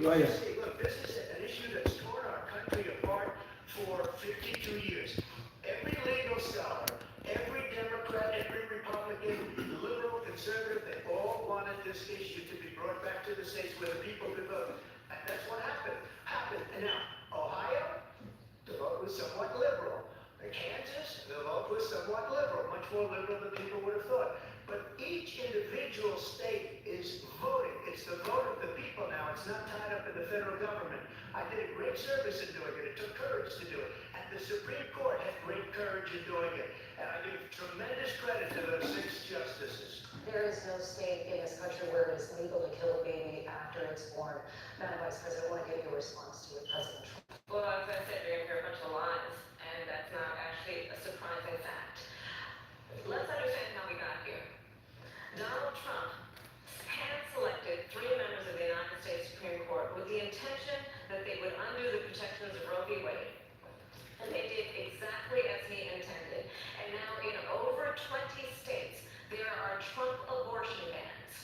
Vaya. See, look, this is an issue that's torn our country apart for 52 years. Every legal scholar, every Democrat, every Republican, liberal, conservative, they all wanted this issue to be brought back to the states where the people could vote. And that's what happened. And now, Ohio, the vote was somewhat liberal. Kansas, the vote was somewhat liberal, much more liberal than people would have thought. But each individual state is voting. It's the vote of the people now. It's not tied up in the federal government. I did a great service in doing it. It took courage to do it. And the Supreme Court had great courage in doing it. And I give tremendous credit to those 6 justices. There is no state in this country where it is legal to kill a baby after it's born. Madam Vice President, I want to get your response to it, President Trump. Well, as I said, you're going to hear a bunch of lies, and that's not actually a surprising fact. Let's understand how we got here. Donald Trump hand-selected 3 members of the United States Supreme Court with the intention that they would undo the protections of Roe v. Wade. And they did exactly as he intended. And now in over 20 states, there are Trump abortion bans,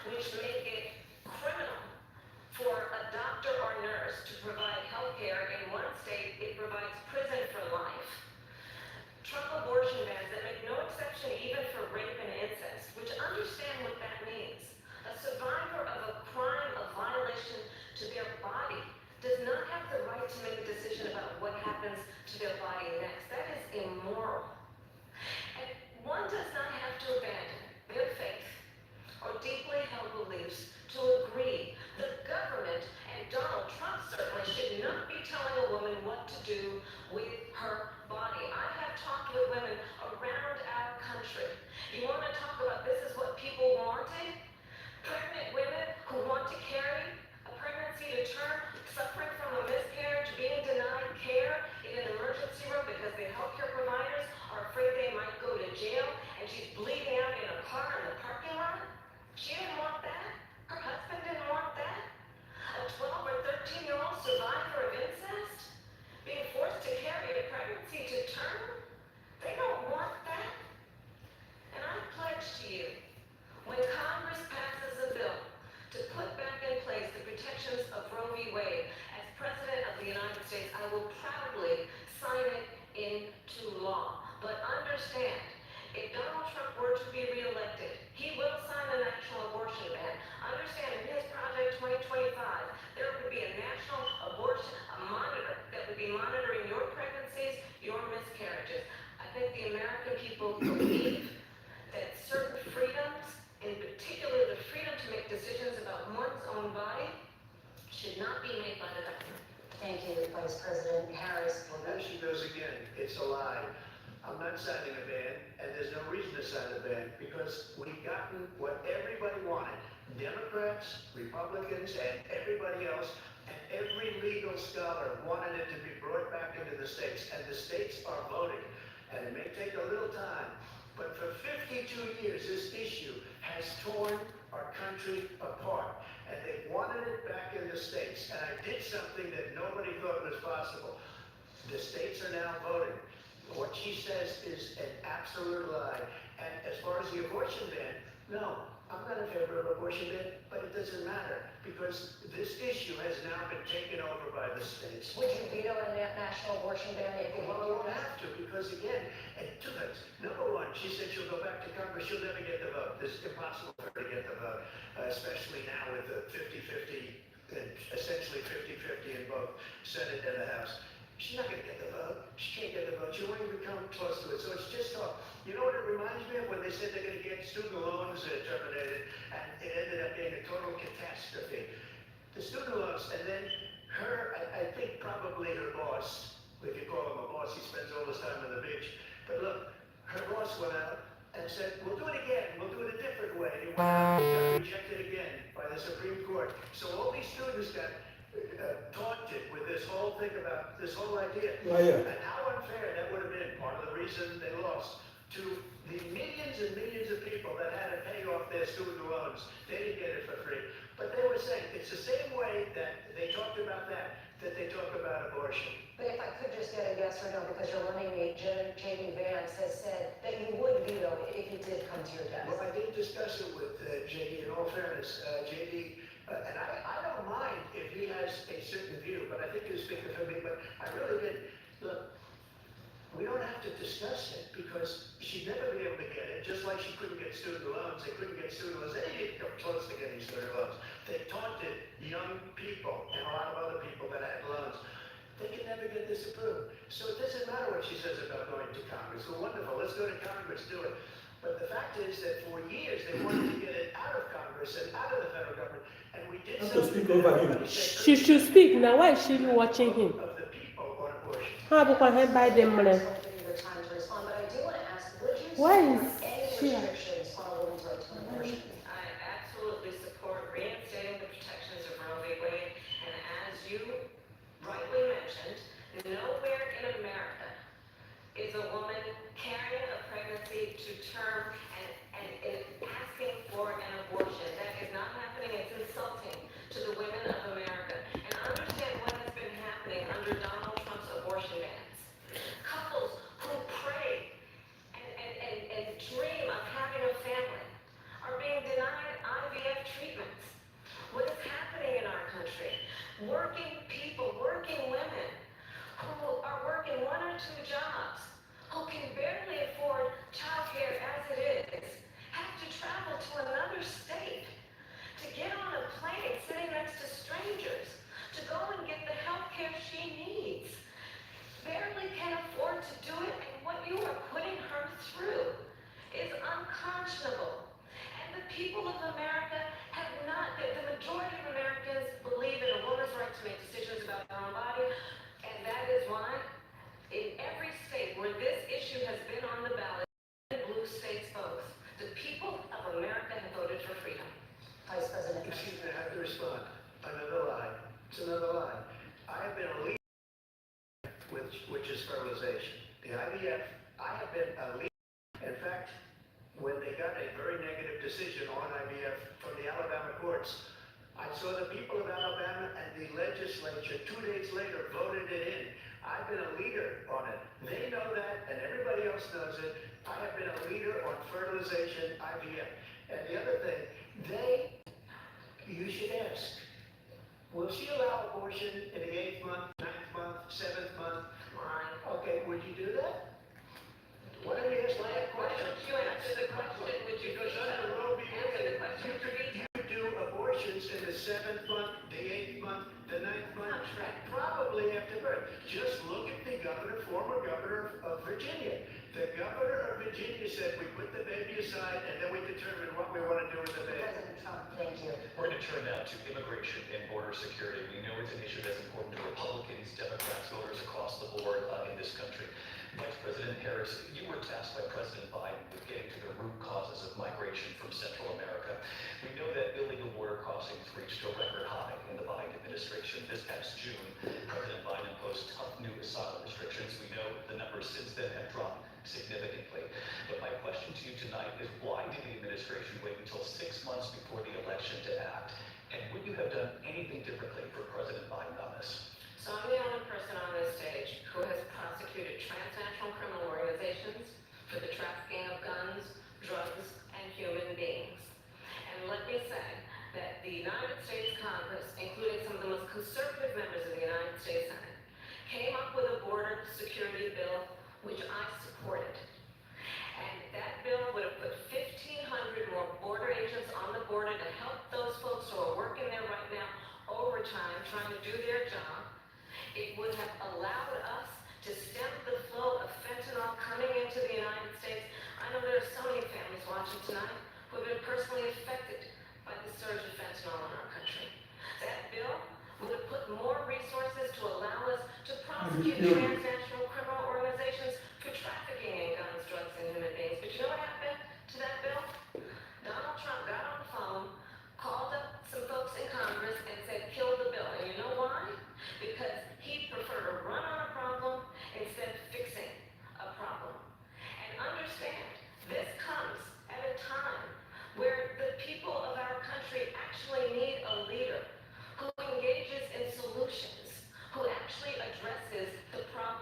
which make it criminal for a doctor or nurse to provide health care. In one state, it provides prison for life. Trump abortion bans that make no exception even for rape and incest, which understand what that means. A survivor of a crime, a violation to their body, does not have the right to make a decision about what happens to their body next. That is immoral. And one does not have to abandon their faith or deeply held beliefs to agree. The government, and Donald Trump certainly, should not be telling a woman what to do with her body. I have talked with women around our country. You want to talk about this is what people wanted? Pregnant women who want to carry a pregnancy to term, suffering from a miscarriage, being denied care in an emergency room because the healthcare providers are afraid they might go to jail, and she's bleeding out in a car in the parking lot. She didn't want that. Her husband didn't want that. A 12 or 13-year-old survivor of incest being forced to carry a pregnancy to term. They don't want that. And I pledge to you, when Congress passes a bill to put back in place the protections of Roe v. Wade, as President of the United States, I will proudly sign it into law. But understand, if Donald Trump were to be reelected, he will sign a national abortion ban. Understand, in his Project 2025, there would be a national abortion monitor that would be monitoring your pregnancies, your miscarriages. I think the American people believe that certain freedoms, in particular the freedom to make decisions about one's own body, should not be made by the government. Thank you, Vice President Harris. Well, there she goes again. It's a lie. I'm not signing a ban, and there's no reason to sign a ban, because we've gotten what everybody wanted. Democrats, Republicans, and everybody else, and every legal scholar wanted it to be brought back into the states, and the states are voting. And it may take a little time, but for 52 years, this issue has torn our country apart, and they wanted it back in the states. And I did something that nobody thought was possible. The states are now voting. What she says is an absolute lie. And as far as the abortion ban, no, I'm not in favor of abortion ban, but it doesn't matter, because this issue has now been taken over by the states. Would you veto a national abortion ban if you Well, I won't have to, because again, and 2 things. Number one, she said she'll go back to Congress. She'll never get the vote. It's impossible for her to get the vote, especially now with the 50-50, essentially 50-50 in both Senate and the House. She's not going to get the vote. She can't get the vote. She won't even come close to it. So it's just talk. You know what it reminds me of? When they said they're going to get student loans terminated, and it ended up being a total catastrophe. The student loans, and then her, I think probably her boss, if you call him a boss, he spends all his time on the beach. But look, her boss went out and said, we'll do it again. We'll do it a different way. It got rejected again by the Supreme Court. So all these students got taunted with this whole thing about this whole idea. And how unfair that would have been. Part of the reason they lost to the millions and millions of people that had to pay off their student loans. They didn't get it for free. But they were saying it's the same way that they talked about that they talk about abortion. But if I could just get a yes or no, because your running mate, J.D. Vance, has said that you would veto it if it did come to your desk. Well, I did discuss it with J.D. In all fairness, J.D. And I don't mind if he has a certain view, but I think you're speaking for me, but I really did. Look, we don't have to discuss it because she'd never be able to get it, just like she couldn't get student loans. They couldn't get student loans. They didn't come close to getting student loans. They taunted young people and a lot of other people that had loans. They can never get this approved. So it doesn't matter what she says about going to Congress. Well, wonderful. Let's go to Congress, do it. But the fact is that for years they wanted to get it out of Congress and out of the federal government. And we did I have to something. speak over him. She should speak now. Why is she watching him? Of the people on abortion. How about her by them? I'm going to give you your time to respond, but I do want to ask, would you Why support is any she- restrictions on a woman's right to an abortion? I absolutely support reinstating the protections of Roe v. Wade, and as you rightly mentioned, nowhere in America is a woman carrying a pregnancy to term and asking for an abortion. That is not happening. It's insulting to the women of America. And understand what has been happening under Donald Trump's abortion bans. Couples who pray and dream of having a family are being denied IVF treatments. What is happening in our country? Working people, working women who are working 1 or 2 jobs, who can barely afford childcare as it is, have to travel to another state to get on a plane sitting next to strangers to go and get the health care she needs. Barely can afford to do it, and what you are putting her through is unconscionable. And the people of America have not, the majority of Americans believe in a woman's right to make decisions about their own body, and that is why in every state where this issue has been on the ballot, blue states both, the people of America have voted for freedom. Vice President. Excuse me, I have to respond. Another lie. It's another lie. I have been a leader, which is sterilization. The IVF, I have been a leader. In fact, when they got a very negative decision on IVF from the Alabama courts, I saw the people of Alabama and the legislature 2 days later voted it in. I've been a leader on it. They know that, and everybody else knows it. I have been a leader on fertilization, IVF. And the other thing, you should ask, will she allow abortion in the 8th month, 9th month, 7th month? Okay, would you do that? Why don't you ask that Why question? don't you answer the question? Would you Because under Roe v. answer the Wade, question? you could do abortions in the 7th month, the 8th month, the 9th month, and probably after birth. Just look at the former governor of Virginia. The governor of Virginia said, we put the baby aside and then we determine what we want to do with the baby. President Trump, thank you. We're going to turn now to immigration and border security. We know it's an issue that's important to Republicans, Democrats, voters across the board in this country. Vice President Harris, you were tasked by President Biden with getting to the root causes of migration from Central America. We know that illegal border crossings reached a record high in the Biden administration. This past June, President Biden imposed tough new asylum restrictions. We know the numbers since then have dropped significantly. But my question to you tonight is, why did the administration wait until 6 months before the election to act? And would you have done anything differently for President Biden on this? So I'm the only person on this stage who has prosecuted transnational criminal organizations for the trafficking of guns, drugs, and human beings. And let me say that the United States Congress, including some of the most conservative members of the United States Senate, came up with a border security bill which I supported. And that bill would have put 1,500 more border agents on the border to help those folks who are working there right now overtime, trying to do their job. It would have allowed us to stem the flow of fentanyl coming into the United States. I know there are so many families watching tonight who have been personally affected by the surge of fentanyl in our country. That bill would have put more resources to allow us to prosecute transnational criminal organizations for trafficking in guns, drugs, and human beings. But you know what happened to that bill? Donald Trump got on the phone, called up some folks in Congress, and said, kill the bill. And you know why? Because he preferred to run on a problem instead of fixing a problem. And understand, this comes at a time where the people of our country actually need a leader who engages in solutions, who actually addresses the problem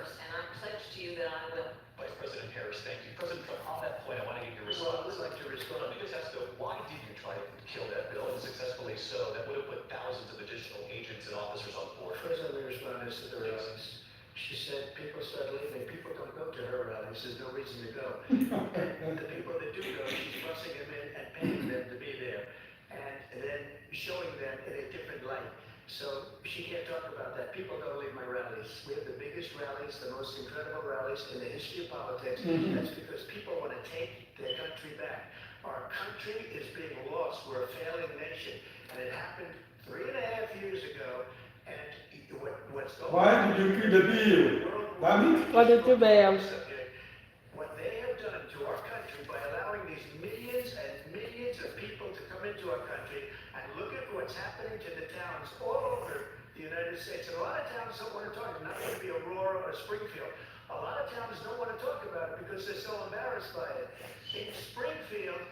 first, and I pledge to you that I will. Vice President Harris, thank you. President Trump, on that point, I want to get your Well, I response. would like to respond. Let me just ask though, why did you try to kill that bill, and successfully so, that would have put thousands of additional agents and officers on board? First, let me respond to the rallies. She said people start leaving. People don't go to her rallies. There's no reason to go. And the people that do go, she's busing them in and paying them to be there, and then showing them in a different light. So she can't talk about that. People don't leave my rallies. We have the biggest rallies, the most incredible rallies in the history of politics. That's because people want to take their country back. Our country is being lost. We're a failing nation. And it happened 3.5 years ago. And what's going on? Why did you kill the bill? Damn it. What did you buy? What they have done to our country by allowing these millions and millions of people to come into our country, and look at what's happening to the towns all over the United States. And a lot of towns don't want to talk. Not going to be Aurora or Springfield. A lot of towns don't want to talk about it because they're so embarrassed by it. In Springfield,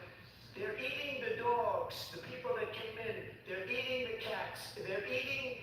they're eating the dogs, the people that came in. They're eating the cats. They're eating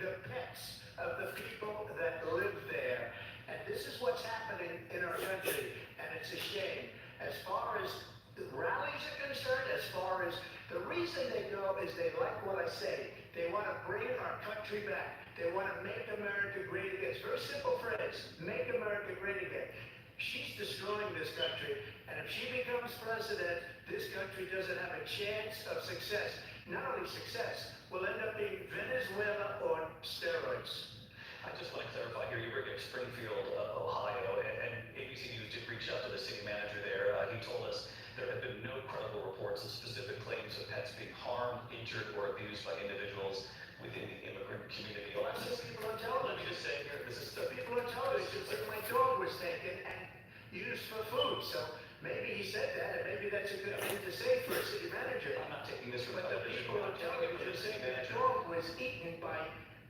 the pets of the people that live there. And this is what's happening in our country, and it's a shame. As far as the rallies are concerned, as far as the reason they go is they like what I say. They want to bring our country back. They want to make America great again. It's a very simple phrase, make America great again. She's destroying this country, and if she becomes president, this country doesn't have a chance of success. Not only success, we'll end up being Venezuela on steroids. I just want to clarify here, you were in Springfield, Ohio, and ABC News did reach out to the city manager there. He told us there have been no credible reports of specific claims of pets being harmed, injured, or abused by individuals within the immigrant community. Well, that's what people on Let me television just say here, this is The people on television said my dog was taken and used for food. So maybe he said that, and maybe that's a good thing to say for a city manager. I'm not taking this from But the television. people on television said that the dog was eaten by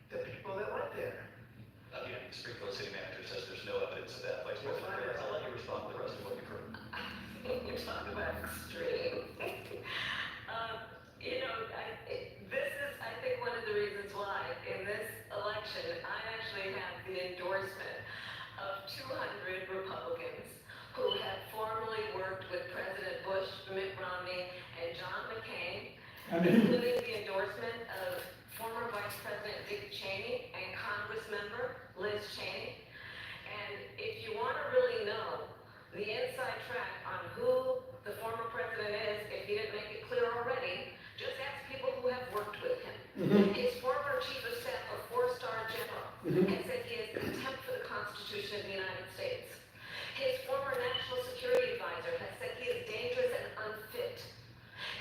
the people that went there. Again, the Springfield city manager says there's no evidence of that. Vice Well, President fine. Harris, I'll let you respond to the rest of what you've heard. You're talking about extreme. This is, I think, one of the reasons why in this election, I actually have the endorsement of 200 Republicans who had formerly worked with President Bush, Mitt Romney, and John McCain, including the endorsement of former Vice President Dick Cheney and Congressmember Liz Cheney. And if you want to really know the inside track on who the former president is, if he didn't make it clear already, just ask people who have worked with him. His former chief of staff, a 4-star general, has said he has contempt for the Constitution of the United States. His former national security advisor has said he is dangerous and unfit.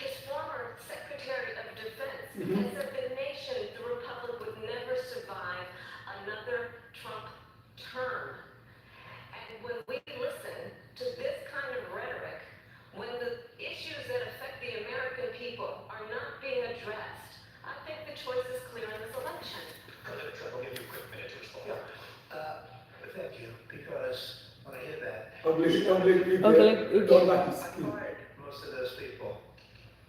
His former Secretary of Defense has said the nation, the Republic, would never survive another Trump term. And when we listen to this kind of rhetoric, when the issues that affect the American people are not being addressed, I think the choice is clear in this election. President Trump, I'll give you a quick minute to respond. Thank you, because when I hear that, Ugly people Ugly. don't like I his skin. fired most of those people.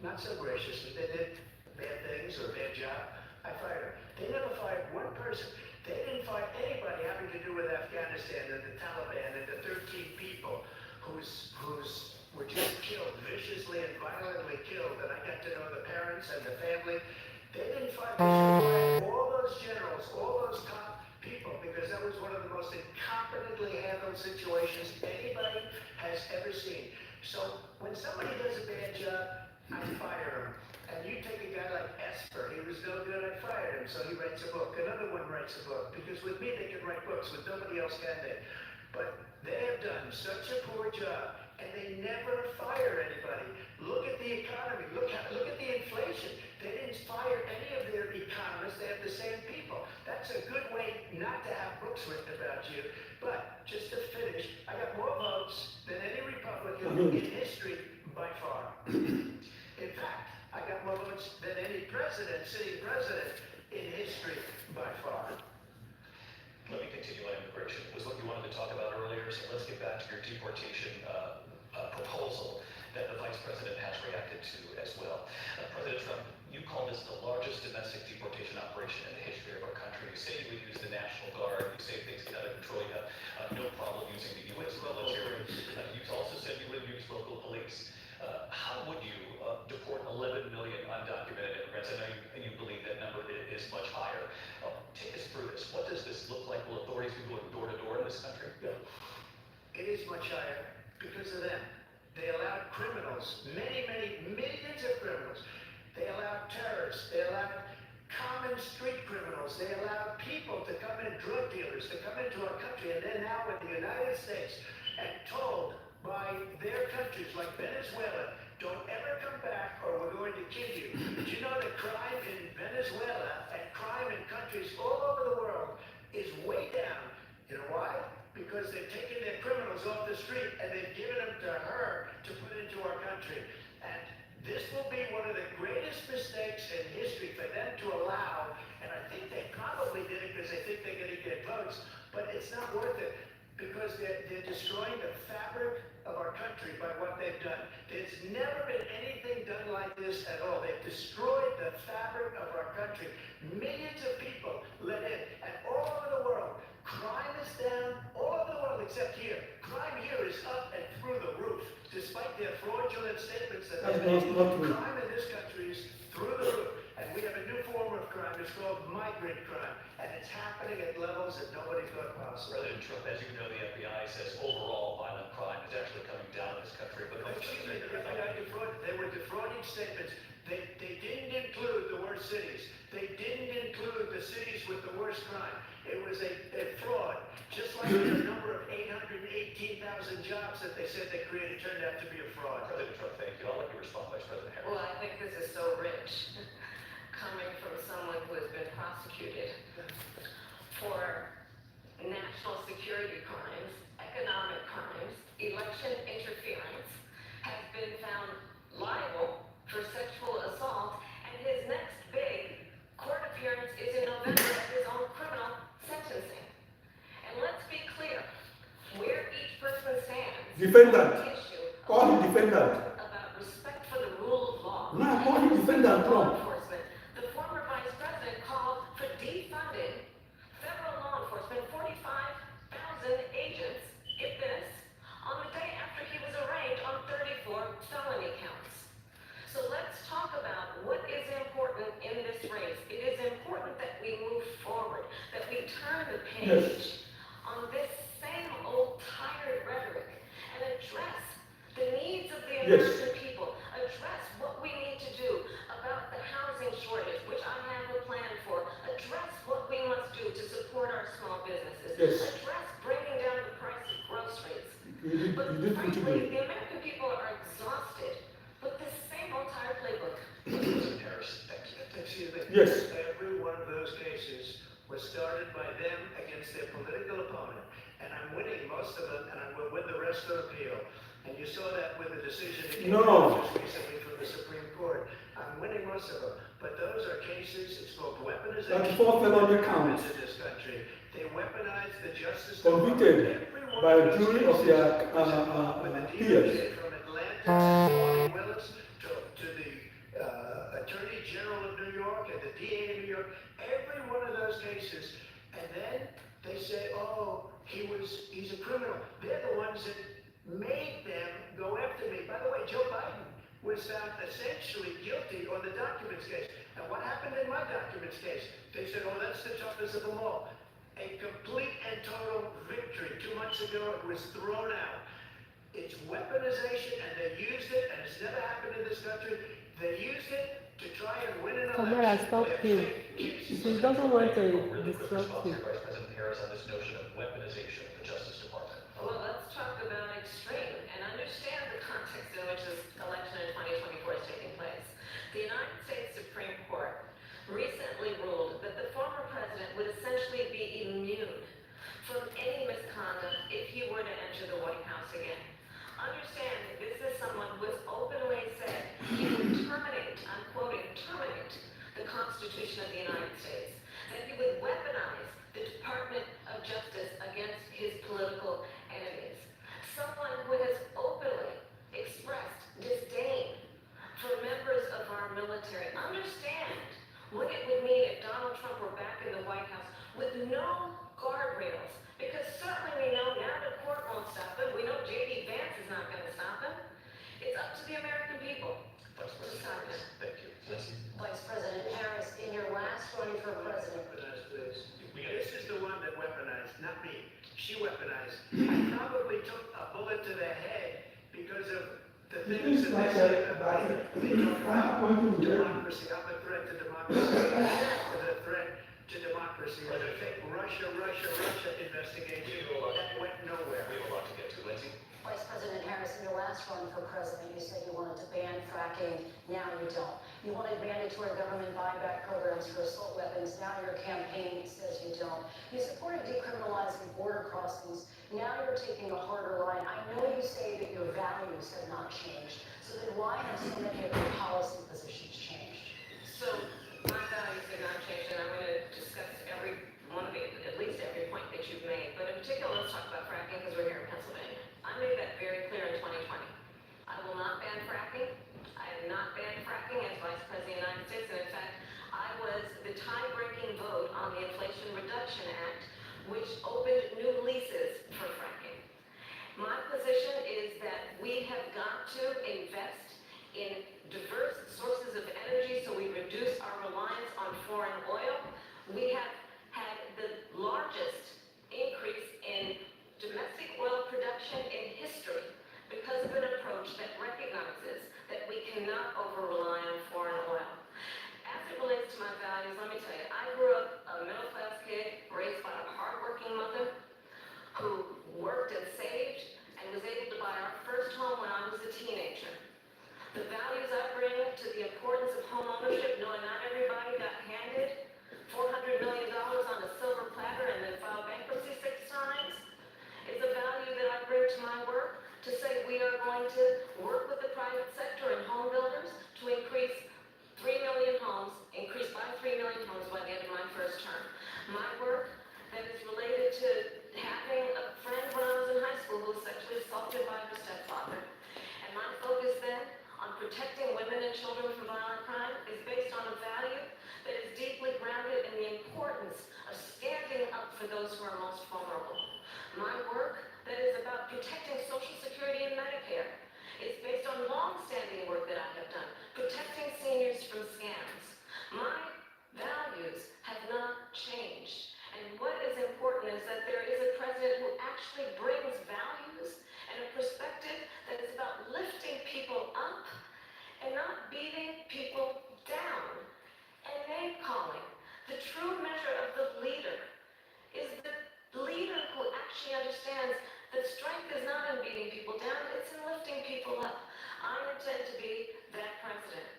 Not so graciously. They did bad things or a bad job. I fired them. They never fired one person. They didn't fire anybody having to do with Afghanistan and the Taliban and the 13 people who's were just killed, viciously and violently killed. And I got to know the parents and the family. They didn't fire. They should have fired all those generals, all those top people, because that was one of the most incompetently handled situations anybody has ever seen. So when somebody does a bad job, I fire him. And you take a guy like Esper, he was no good, I fired him, so he writes a book. Another one writes a book, because with me they can write books, with nobody else can they? But they have done such a poor job, and they never fire anybody. Look at the economy, look at the inflation. They didn't fire any of their economists, they have the same people. That's a good way not to have books written about you. But, just to finish, I got more votes than any Republican in history by far. In fact, I got more votes than any sitting president in history by far. Let me continue on immigration. It was what you wanted to talk about earlier, so let's get back to your deportation proposal. that the Vice President has reacted to as well. President Trump, you call this the largest domestic deportation operation in the history of our country. You say you would use the National Guard. You say if things get out of control, you have no problem using the U.S. military. You also said you would use local police. How would you deport 11 million undocumented immigrants? I know you believe that number is much higher. Take us through this. What does this look like? Will authorities be going door to door in this country? Yeah. It is much higher because of them. They allowed criminals, many, many millions of criminals. They allowed terrorists. They allowed common street criminals. They allowed people to come in, drug dealers, to come into our country, and they're now in the United States and told by their countries like Venezuela, don't ever come back or we're going to kill you. Did you know that crime in Venezuela and crime in countries all over the world is way down? You know why? Because they've taken their criminals off the street and they've given them to her to put into our country. And this will be one of the greatest mistakes in history for them to allow, and I think they probably did it because they think they're going to get votes, but it's not worth it because they're destroying the fabric of our country by what they've done. There's never been anything done like this at all. They've destroyed the fabric of our country. Millions of people let in, and all over the world, crime is down all over the world except here. Crime here is up and through the roof, despite their fraudulent statements that they made. Crime in this country is through the roof, and we have a new form of crime. It's called migrant crime, and it's happening at levels that nobody thought possible. President Trump, as you know, the FBI says overall violent crime is actually coming down in this country. But Excuse me, the FBI they were defrauding statements. They didn't include the worst cities. They didn't include the cities with the worst crime. It was a fraud. Just like the number of 818,000 jobs that they said they created turned out to be a fraud. President Trump, thank you. I'll let you respond, Vice President Harris. Well, I think this is so rich, coming from someone who has been prosecuted for national security crimes, economic crimes, election interference, has been found liable for sexual assault, and his next big court appearance is in November at his own criminal sentencing. And let's be clear, where each person stands Defendant. on the issue Call him defendant. about respect for the rule of law. Now call him defendant, Law Trump. enforcement. The former vice president called for defunding federal law enforcement, 45,000 agents, get this, on the day after he was arraigned on 34 felony counts. So let's talk about what is important in this race. It is important that we move forward, that we turn the page on this same old tired rhetoric and address the needs of the American people, address what we need to do about the housing shortage, which I have a plan for, address what we must do to support our small businesses, address bringing down the price of groceries. But frankly, the American people are exhausted with this same old tired playbook. President Harris, thank you. Excuse me. Yes. Every one of those cases was started by them against their political opponent. And I'm winning most of them, and I will win the rest on appeal. And you saw that with the decision that came out just recently from the Supreme Court. I'm winning most of them. But those are cases, it's called weaponization. 34 felony counts. In this country. They weaponize the justice Convicted by a jury of their peers. From Atlanta to Willis to the Attorney General of New York and the DA of New York, every one of those cases, and then they say, oh, he's a criminal. They're the ones that made them go after me. By the way, Joe Biden was found essentially guilty on the documents case. And what happened in my documents case? They said, oh, that's the toughest of them all. A complete and total victory. 2 months ago, it was thrown out. It's weaponization, and they used it, and it's never happened in this country. They used it to try and win an election. Kamala, stop him. She doesn't want to disrupt him. Vice President Harris, on this notion of weaponization of the Justice Department. Well, let's talk about extreme and understand the context in which this election in 2024 is taking place. The United States Supreme Court recently ruled that the former president would essentially be immune from any misconduct if he were to enter the White House again. Understand that this is someone who has openly said he would terminate, I'm quoting, terminate the Constitution of the United States, that he would weaponize the Department of Justice she weaponized. I probably took a bullet to the head because of the things that they say about me. They talk about democracy. I'm a threat to democracy. The threat to democracy. The fake Russia investigation that went nowhere. We have a lot to get to. Lindsay? Vice President Harris, in your last run for president, you said you wanted to ban fracking. Now you don't. You wanted mandatory government buyback programs for assault weapons. Now your campaign says you don't. You supported decriminalizing border crossings. Now you're taking a harder line. I know you say that your values have not changed. So then why have so many of your policy positions changed? So my values have not changed, and I'm going to discuss every one of it, at least every point that you've made. But in particular, let's talk about fracking because we're here in Pennsylvania. I made that very clear in 2020. I will not ban fracking. I have not banned fracking as Vice President of the United States, and in fact, I was the tie-breaking vote on the Inflation Reduction Act, which opened new leases for fracking. My position is that we have got to invest in diverse sources of energy so we reduce our reliance on foreign oil. We have had the largest increase in domestic oil production in history because of an approach that recognizes that we cannot over-rely on foreign oil. As it relates to my values, let me tell you, I grew up a middle-class kid raised by a hardworking mother who worked and saved and was able to buy our first home when I was a teenager. The values I bring to the importance of home ownership, knowing not everybody got handed $400 million on a silver platter and then filed bankruptcy 6 times, is a value that I bring to my work to say we are going to work with the private sector and home builders to increase 3 million homes, increase by 3 million homes by the end of my first term. My work that is related to having a friend when I was in high school who was sexually assaulted by her stepfather. And my focus then on protecting women and children from violent crime is based on a value that is deeply grounded in the importance of standing up for those who are most vulnerable. My work that is about protecting Social Security and Medicare is based on long-standing work that I have done, protecting seniors from scams. My values have not changed. And what is important is that there is a president who actually brings values and a perspective that is about lifting people up and not beating people down and name-calling. The true measure of the leader is the leader who actually understands that strength is not in beating people down, it's in lifting people up. I intend to be that president.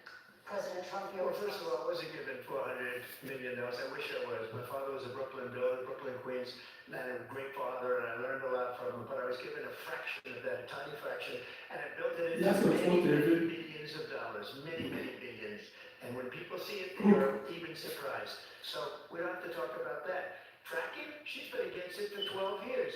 President Trump, Well, first of all, I wasn't given $400 million. I wish I was. My father was a Brooklyn builder, Brooklyn, Queens, and I had a great father, and I learned a lot from him, but I was given a fraction of that, a tiny fraction, and I built it into Yes, of many, course, many David. billions of dollars, many, many billions. And when people see it, they are even surprised. So we don't have to talk about that. Fracking, she's been against it for 12 years.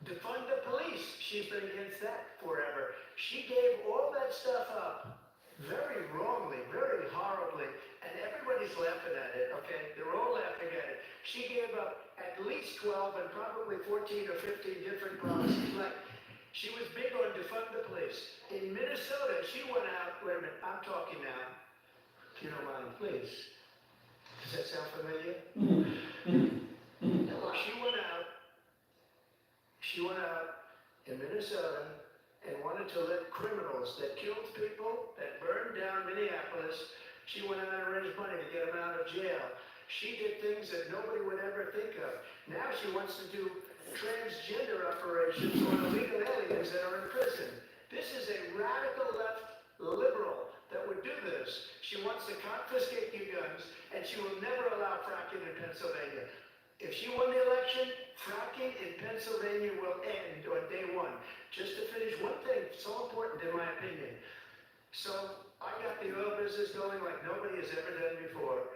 Defund the police, she's been against that forever. She gave all that stuff up very wrongly, very horribly, and everybody's laughing at it, okay? They're all laughing at it. She gave up at least 12 and probably 14 or 15 different policies. Like, she was big on defund the police. In Minnesota, she went out, wait a minute, I'm talking now, if you don't mind, please. Does that sound familiar? She went out in Minnesota and wanted to let criminals that killed people, that burned down Minneapolis, she went out and raised money to get them out of jail. She did things that nobody would ever think of. Now she wants to do transgender operations on illegal aliens that are in prison. This is a radical left liberal that would do this. She wants to confiscate your guns, and she will never allow fracking in Pennsylvania. If she won the election, fracking in Pennsylvania will end on day 1. Just to finish one thing, so important in my opinion. So I got the oil business going like nobody has ever done before.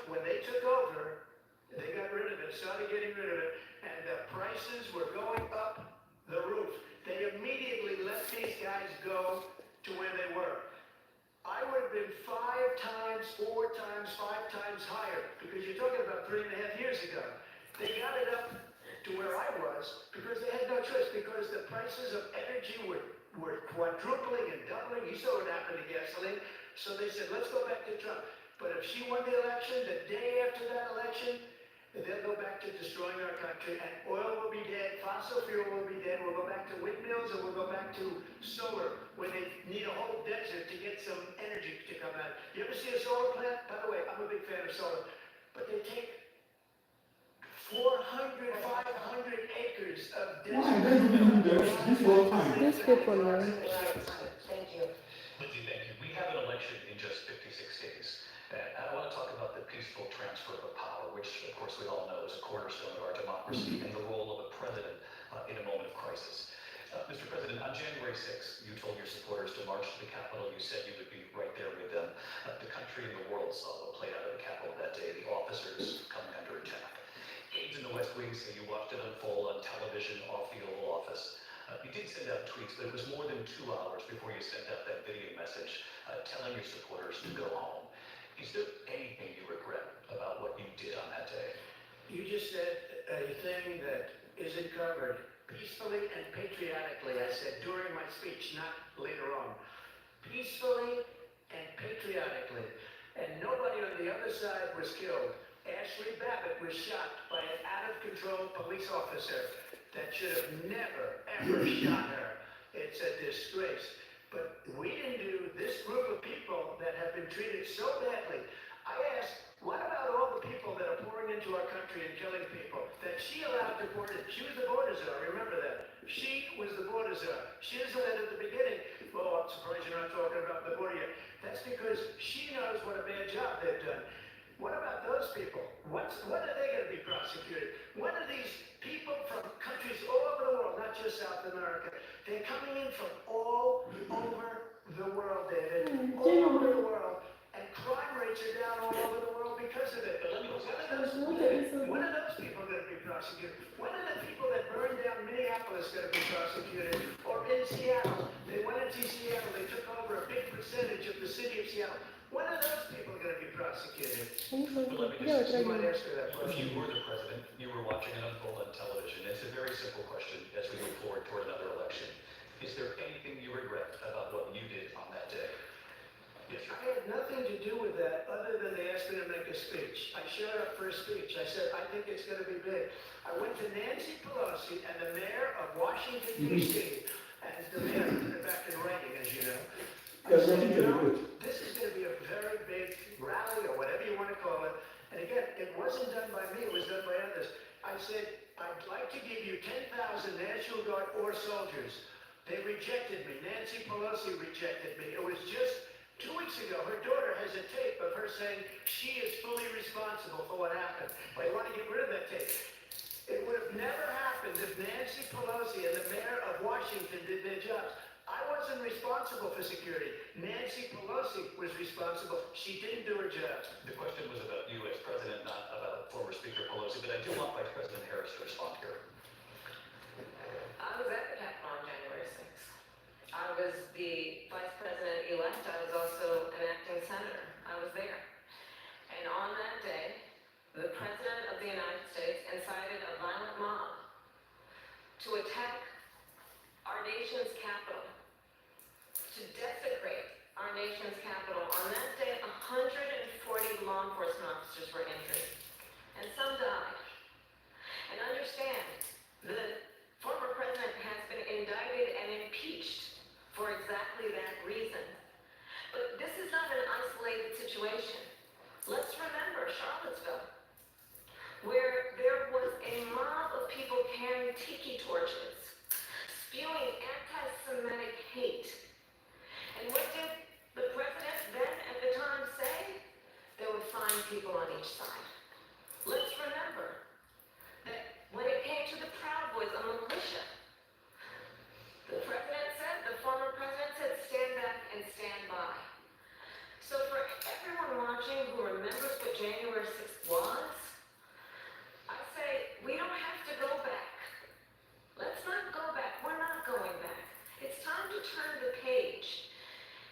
When they took over, they got rid of it, started getting rid of it, and the prices were going up the roof. They immediately let these guys go to where they were. I would have been 5 times, 4 times, 5 times higher, because you're talking about 3.5 years ago. They got it up to where I was because they had no choice, because the prices of energy were quadrupling and doubling. You saw what happened to gasoline. So they said, let's go back to Trump. But if she won the election, the day after that election, and they'll go back to destroying our country, and oil will be dead, fossil fuel will be dead, we'll go back to windmills, and we'll go back to solar, when they need a whole desert to get some energy to come out. You ever see a solar plant? By the way, I'm a big fan of solar, but they take 400, 500 acres of desert. Why? Then you do this whole time. These people, man. Thank you. Lindsay, thank you. We have an election in just 56 days. And I want to talk about the peaceful transfer of power, which, of course, we all know is a cornerstone of our democracy, and the role of a president in a moment of crisis. Mr. President, on January 6th, you told your supporters to march to the Capitol. You said you would be right there with them. The country and the world saw what played out at the Capitol that day, the officers coming under attack. Aides in the West Wing say you watched it unfold on television off the Oval Office. You did send out tweets, but it was more than 2 hours before you sent out that video message telling your supporters to go home. Is there anything you regret about what you did on that day? You just said a thing that isn't covered. Peacefully and patriotically, I said during my speech, not later on. Peacefully and patriotically. And nobody on the other side was killed. Ashley Babbitt was shot by an out-of-control police officer that should have never, ever shot her. It's a disgrace. But we didn't do this group of people that have been treated so badly. I asked, what about all the people that are pouring into our country and killing people that she allowed to pour in? She was the border czar, remember that. She was the border czar. She was at the beginning. Oh, I'm surprised you're not talking about the border yet. That's because she knows what a bad job they've done. What about those people? When are they going to be prosecuted? When are these people from countries all over the world, not just South America, they're coming in from all over the world, David, all over the world, and crime rates are down all over the world because of it. When are those people going to be prosecuted? When are the people that burned down Minneapolis going to be prosecuted? Or in Seattle, they went into Seattle, they took over a big percentage of the city of Seattle. When are those people going to be prosecuted? But let me Yeah, just You might ask her that if question. you were the president, you were watching it unfold on television. It's a very simple question as we move forward toward another election. Is there anything you regret about what you did on that day? Yes, sir. I had nothing to do with that other than they asked me to make a speech. I showed up for a speech. I said, I think it's going to be big. I went to Nancy Pelosi and the mayor of Washington, D.C., and the mayor put it back in writing, as you know. I Yes, said, I think you it'll know, be good. this is going to be a very big rally or whatever you want to call it. And again, it wasn't done by me, it was done by others. I said, I'd like to give you 10,000 National Guard or soldiers. They rejected me. Nancy Pelosi rejected me. It was just 2 weeks ago. Her daughter has a tape of her saying she is fully responsible for what happened. They want to get rid of that tape. It would have never happened if Nancy Pelosi and the mayor of Washington did their jobs. I wasn't responsible for security. Nancy Pelosi was responsible. She didn't do her job. The question was about you as president, not about former Speaker Pelosi, but I do want Vice President Harris to respond here. I was at the Capitol on January 6th. I was the vice president-elect. I was also an acting senator. I was there. And on that day, the President of the United States incited a violent mob to attack our nation's capital, to desecrate our nation's capital. On that day, 140 law enforcement officers were injured, and some died. And understand, the former president has been indicted and impeached for exactly that reason. But this is not an isolated situation. Let's remember Charlottesville, where there was a mob of people carrying tiki torches, spewing anti-Semitic hate. And what did the president then at the time say? They would find people on each side. Let's remember that when it came to the Proud Boys, a militia, the president said, the former president said, stand back and stand by. So for everyone watching who remembers what January 6th was, I say, we don't have to go back. Let's not go back. We're not going back. It's time to turn the page.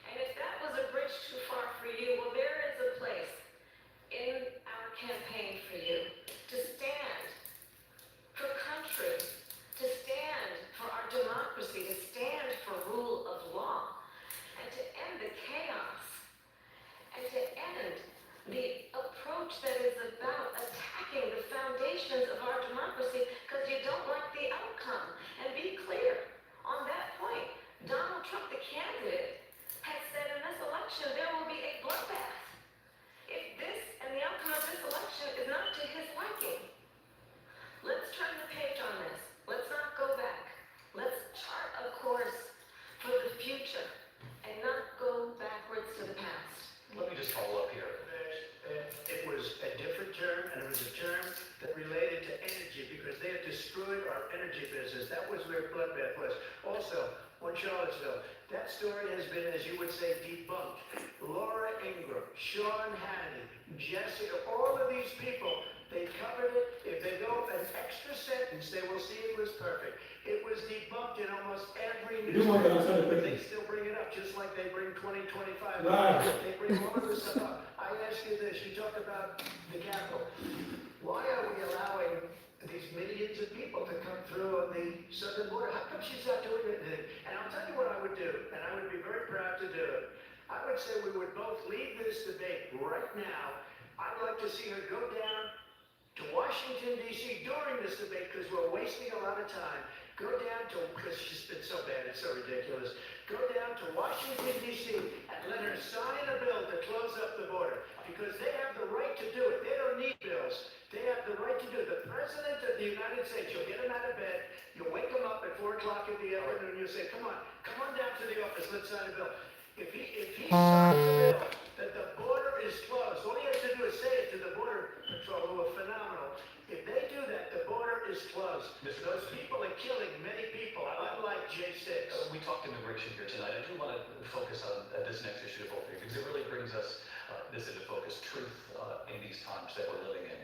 And if that was a bridge too far for you, well, there is a place in our campaign for you to destroyed our energy business. That was where bloodbath was. Also, on Charlottesville, that story has been, as you would say, debunked. Laura Ingraham, Sean Hannity, Jessica, all of these people, they covered it. If they go an extra sentence, they will see it was perfect. It was debunked in almost every You want to answer the newspaper. They question? still bring it up, just like they bring 2025. Right. They bring all of this stuff up. I ask you this, you talk about the Capitol. Why are we allowing these millions of people to come through on the southern border? How come she's not doing anything? And I'll tell you what I would do, and I would be very proud to do it. I would say we would both leave this debate right now. I'd like to see her go down to Washington, D.C. during this debate, because we're wasting a lot of time. Go down to, because she's been so bad, it's so ridiculous. Go down to Washington, D.C. and let her sign a bill to close up the border, because they have the right to do it. They don't need bills. They have the right to do it. The President of the United States, you'll get him out of bed, you'll wake him up at 4 o'clock in the afternoon, and you'll say, come on down to the office, let's sign a bill. If he signs a bill that the border is closed, all he has to do is say it to the Border Patrol, who are phenomenal. If they do that, the border is closed. Those people are killing many people, unlike J6. We talked immigration here tonight. I do want to focus on this next issue of both of you, because it really brings us this into focus, truth in these times that we're living in.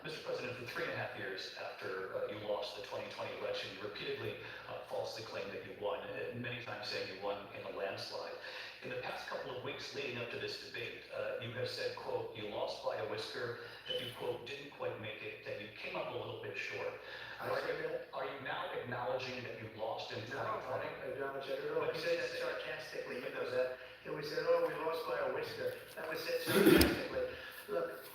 Mr. President, for 3.5 years after you lost the 2020 election, you repeatedly falsely claimed that you won, many times saying you won in a landslide. In the past couple of weeks leading up to this debate, you have said, quote, you lost by a whisker, that you, quote, didn't quite make it, that you came up a little bit short. Are you now acknowledging that you lost in 2020? No, I don't acknowledge it at all. He said that sarcastically, he knows that. It was said, oh, we lost by a whisker. That was said sarcastically. Look,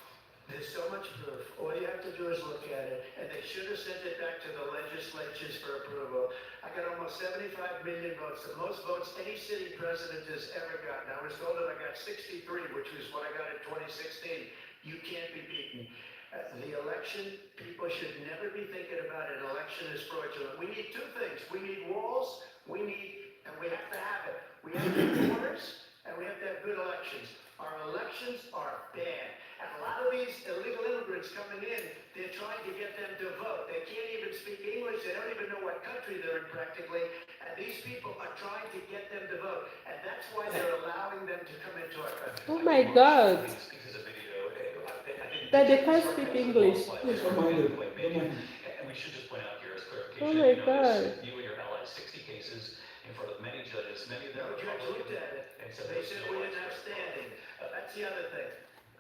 there's so much proof. All you have to do is look at it, and they should have sent it back to the legislatures for approval. I got almost 75 million votes, the most votes any sitting president has ever gotten. I was told that I got 63, which was what I got in 2016. You can't be beaten. The election, people should never be thinking about an election as fraudulent. We need two things. We need walls, and we have to have it. We have to have borders, and we have to have good elections. Our elections are bad. And a lot of these illegal immigrants coming in, they're trying to get them to vote. They can't even speak English. They don't even know what country they're in practically. And these people are trying to get them to vote. And that's why they're allowing them to come into our country. Oh my God. That they can't speak English. And we should just point out here as clarification. Oh my you know, God. You and your allies, 60 cases in front of many judges, many of them No are judge looked at it, and so they said we didn't have standing. That's the other thing.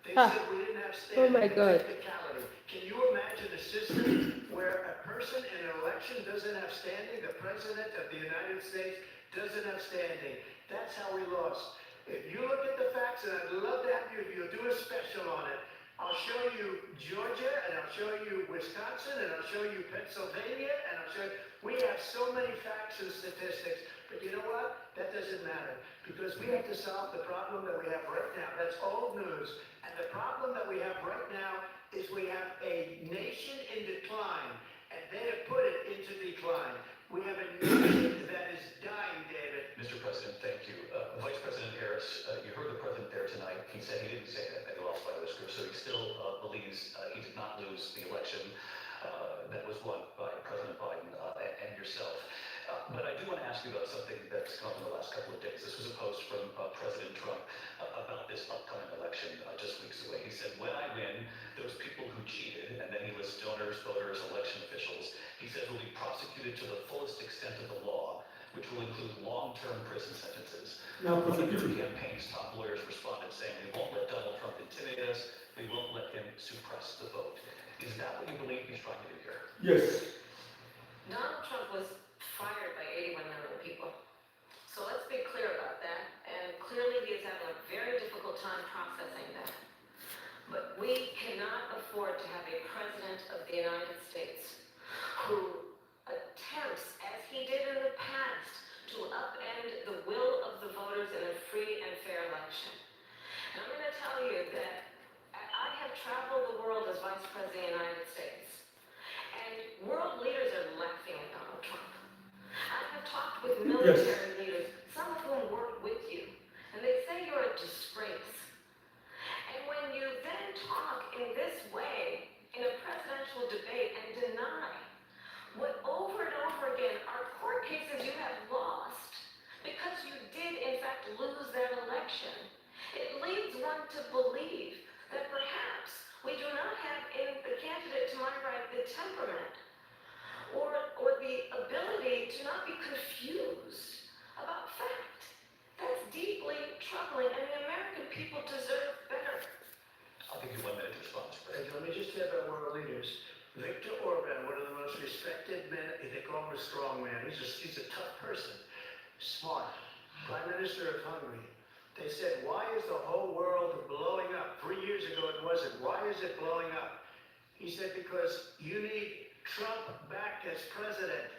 They Ah. said we didn't have Oh standing. my God. Technicality. Can you imagine a system where a person in an election doesn't have standing? The President of the United States doesn't have standing. That's how we lost. If you look at the facts, and I'd love to have you, if you'll do a special on it, I'll show you Georgia, and I'll show you Wisconsin, and I'll show you Pennsylvania, and I'll show you, we have so many facts and statistics, but you know what? That doesn't matter, because we have to solve the problem that we have right now. That's old news, and the problem that we have right now is we have a nation in decline, and they have put it into decline. We have a nation that is dying, David. Mr. President, thank you. Vice President Harris, you heard the President there tonight. He said he didn't say that he lost by a whisker, so he still believes he did not lose the election that was won by President Biden and yourself. But I do want to ask you about something that's come up in the last couple of days. This was a post from President Trump about this upcoming election just weeks away. He said, when I win, those people who cheated, and then he lists donors, voters, election officials, he says will be prosecuted to the fullest extent of the law, which will include long-term prison sentences. Now, One of your prosecuting. campaign's top lawyers responded saying, we won't let Donald Trump intimidate us, we won't let him suppress the vote. Is that what you believe he's trying to do here? Yes. Donald Trump was fired by 81 million people. So let's be clear about that. And clearly he is having a very difficult time processing that. But we cannot afford to have a president of the United States who attempts, as he did in the past, to upend the will of the voters in a free and fair election. And I'm going to tell you that I have traveled the world as Vice President of the United States. And world leaders are laughing at Donald Trump. I have talked with military leaders, some of whom worked with you, and they say you're a disgrace. And when you then talk in this way in a presidential debate and deny a strong man. He's a tough person. Smart. Prime Minister of Hungary. They said, why is the whole world blowing up? 3 years ago it wasn't. Why is it blowing up? He said, because you need Trump back as president.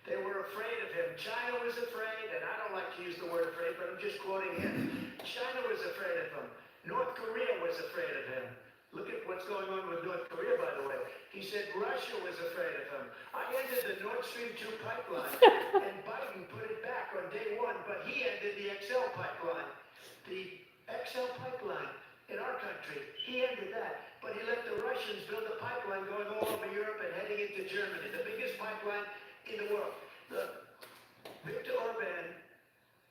They were afraid of him. China was afraid, and I don't like to use the word afraid, but I'm just quoting him. China was afraid of him. North Korea was afraid of him. Look at what's going on with North Korea, by the way. He said Russia was afraid of him. I ended the Nord Stream 2 pipeline, and Biden put it back on day one, but he ended the XL pipeline. The XL pipeline in our country, he ended that. But he let the Russians build a pipeline going all over Europe and heading into Germany, the biggest pipeline in the world. Look, Viktor Orban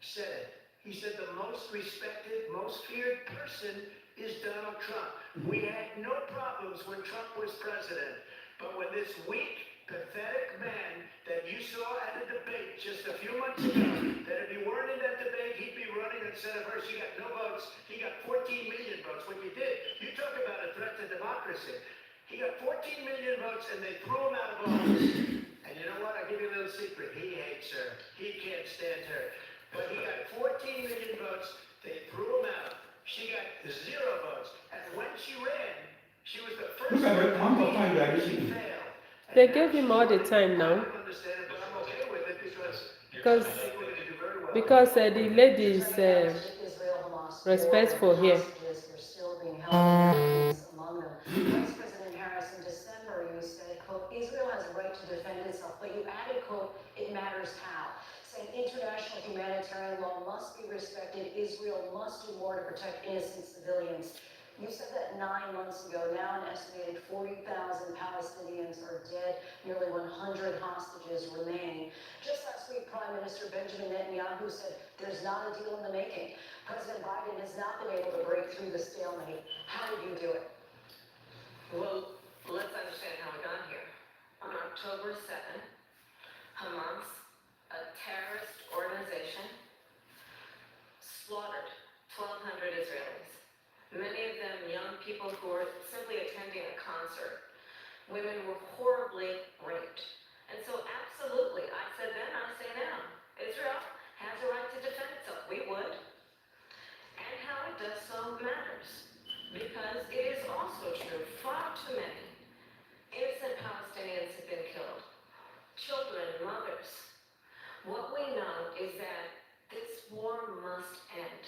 said it. He said the most respected, most feared person is Donald Trump. We had no problems when Trump was president, but when this weak, pathetic man that you saw at a debate just a few months ago, that if he weren't in that debate, he'd be running instead of her. She got no votes. He got 14 million votes. What you did, you talk about a threat to democracy. He got 14 million votes, and they threw him out of office. And you know what? I'll give you a little secret. He hates her. He can't stand her. But he got 14 million votes. They threw him out. She got 0 votes. And when she ran, she was the first Look at the amount of time they are she using. failed. They gave him all the time I now don't understand it, but I'm okay with it because because I think we're going to do very well. the lady is respectful here. Hostages are still being held, Americans among them. Vice President Harris, in December, you said, quote, Israel has a right to defend itself, but you added, quote, it matters how. Saying international humanitarian law must be respected, Israel must do more to protect innocent civilians. You said that 9 months ago. Now an estimated 40,000 Palestinians are dead, nearly 100 hostages remain. Just last week, Prime Minister Benjamin Netanyahu said there's not a deal in the making. President Biden has not been able to break through the stalemate. How did you do it? Well, let's understand how we got here. On October 7th, Hamas, a terrorist organization, slaughtered 1,200 Israelis. Many of them young people who were simply attending a concert. Women were horribly raped. And so absolutely, I said then, I say now, Israel has a right to defend itself. We would. And how it does so matters. Because it is also true, far too many innocent Palestinians have been killed. Children, mothers. What we know is that this war must end.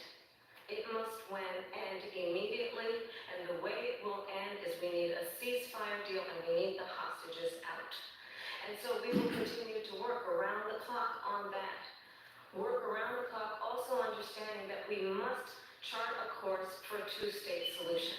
It must end immediately, and the way it will end is we need a ceasefire deal and we need the hostages out. And so we will continue to work around the clock on that. Work around the clock also understanding that we must chart a course for a two-state solution.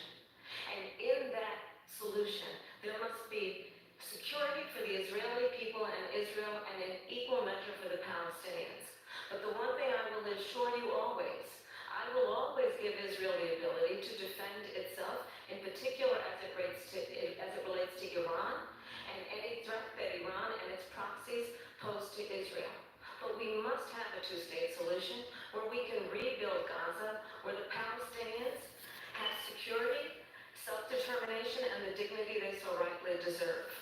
And in that solution, there must be security for the Israeli people and Israel and an equal measure for the Palestinians. But the one thing I will assure you always, I will always give Israel the ability to defend itself, in particular as it relates to Iran and any threat that Iran and its proxies pose to Israel. But we must have a two-state solution where we can rebuild Gaza, where the Palestinians have security, self-determination, and the dignity they so rightly deserve.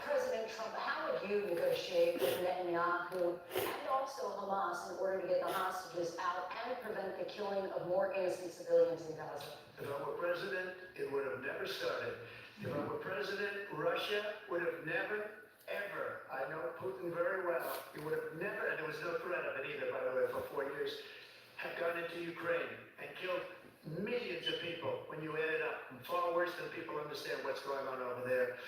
President Trump, how would you negotiate with Netanyahu and also Hamas in order to get the hostages out and prevent the killing of more innocent civilians in Gaza? If I were president, it would have never started. If I were president, Russia would have never, ever, I know Putin very well, he would have never, and there was no threat of it either, by the way, for 4 years, have gone into Ukraine and killed millions of people when you add it up, far worse than people understand what's going on over there.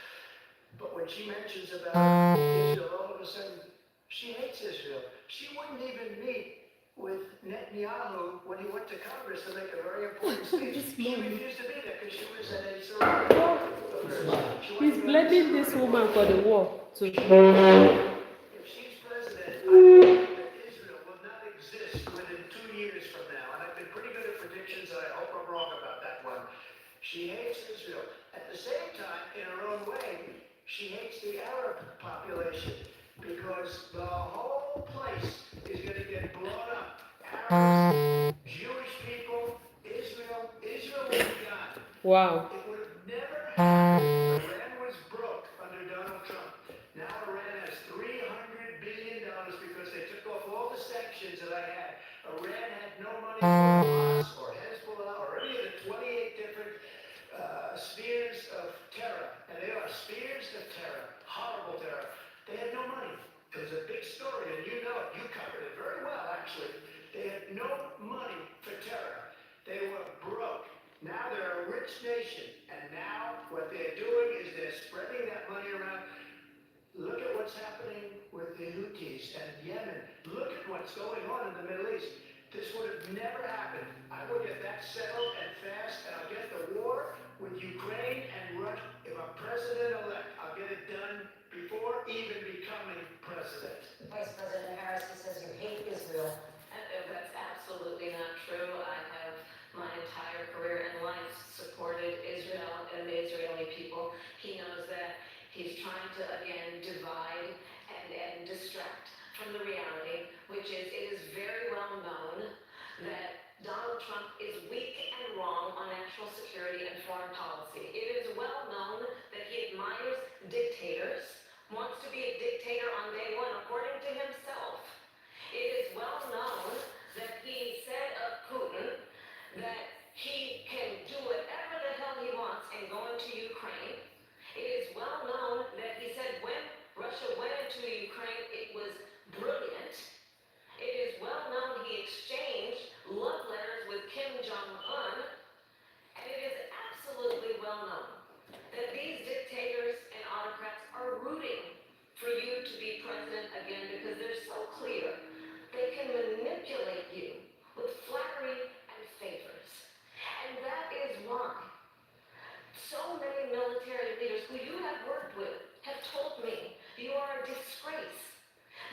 But when she mentions about Israel, all of a sudden, she hates Israel. She wouldn't even meet with Netanyahu when he went to Congress to make a very important speech. She refused to be there because she was an Israeli. He's blaming this woman for the war. If she's president, I believe that Israel will not exist within 2 years from now. And I've been pretty good at predictions, and I hope I'm wrong about that one. She hates Israel. At the same time, in her own way, she hates the Arab population because the whole place is going to get blown up. Arabs, Jewish people, Israel will be gone. Wow. It would have never happened. Iran was broke under Donald Trump. Now Iran has 300 what's happening with the Houthis and Yemen. Look at what's going on in the Middle East. This would have never happened. I will get that settled and fast, and I'll get the war with Ukraine and Russia. If I'm president-elect, I'll get it done before even becoming president. Vice President Harris, he says you hate Israel. That's absolutely not true. I have my entire career and life supported Israel and the Israeli people. He knows that he's trying to, again, divide and distract from the reality, which is it is very well known that Donald Trump is weak and wrong on national security and foreign policy. It is well known that he admires dictators, wants to be a dictator on day one, according to himself. It is well known that he said of Putin that he can do whatever the hell he wants and go into Ukraine. It is well known that he said when Russia went into Ukraine, it was brilliant. It is well known he exchanged love letters with Kim Jong-un. And it is absolutely well known that these dictators and autocrats are rooting for you to be president again because they're so clear. They can manipulate you with flattery and favors. And that is why so many military leaders who you have worked with have told me you are a disgrace.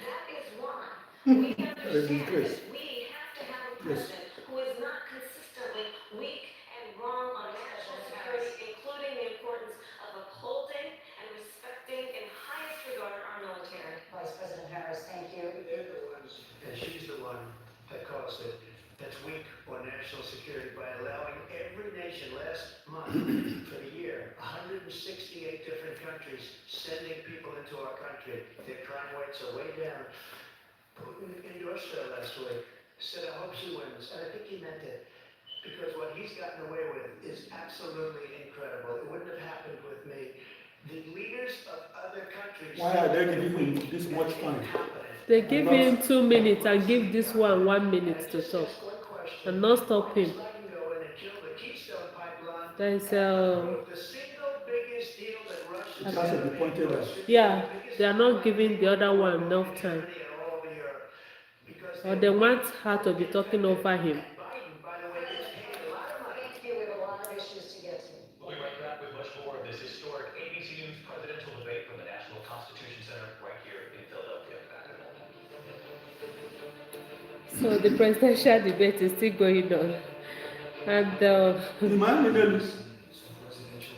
That is why we understand that we have to have a president who is not consistently weak and wrong on national security, including the importance of upholding and respecting in highest regard our military. Vice President Harris, thank you. And she's the one that caused it, that's weak on national security by allowing every nation last month for the year, 168 different countries sending people into our country. Their crime rates are way down. Putin endorsed her last week, said, I hope she wins. And I think he meant it. Because what he's gotten away with is absolutely incredible. It wouldn't have happened with me. The leaders of other countries... Why are they giving him this much time? They give him 2 minutes and give this one 1 minute to talk. And not stop him. There is yeah, they are not giving the other one enough time. Or they want her to be talking over him. We'll be right back with much more of this historic ABC News presidential debate from the National Constitution Center right here in Philadelphia. So the presidential debate is still going on. And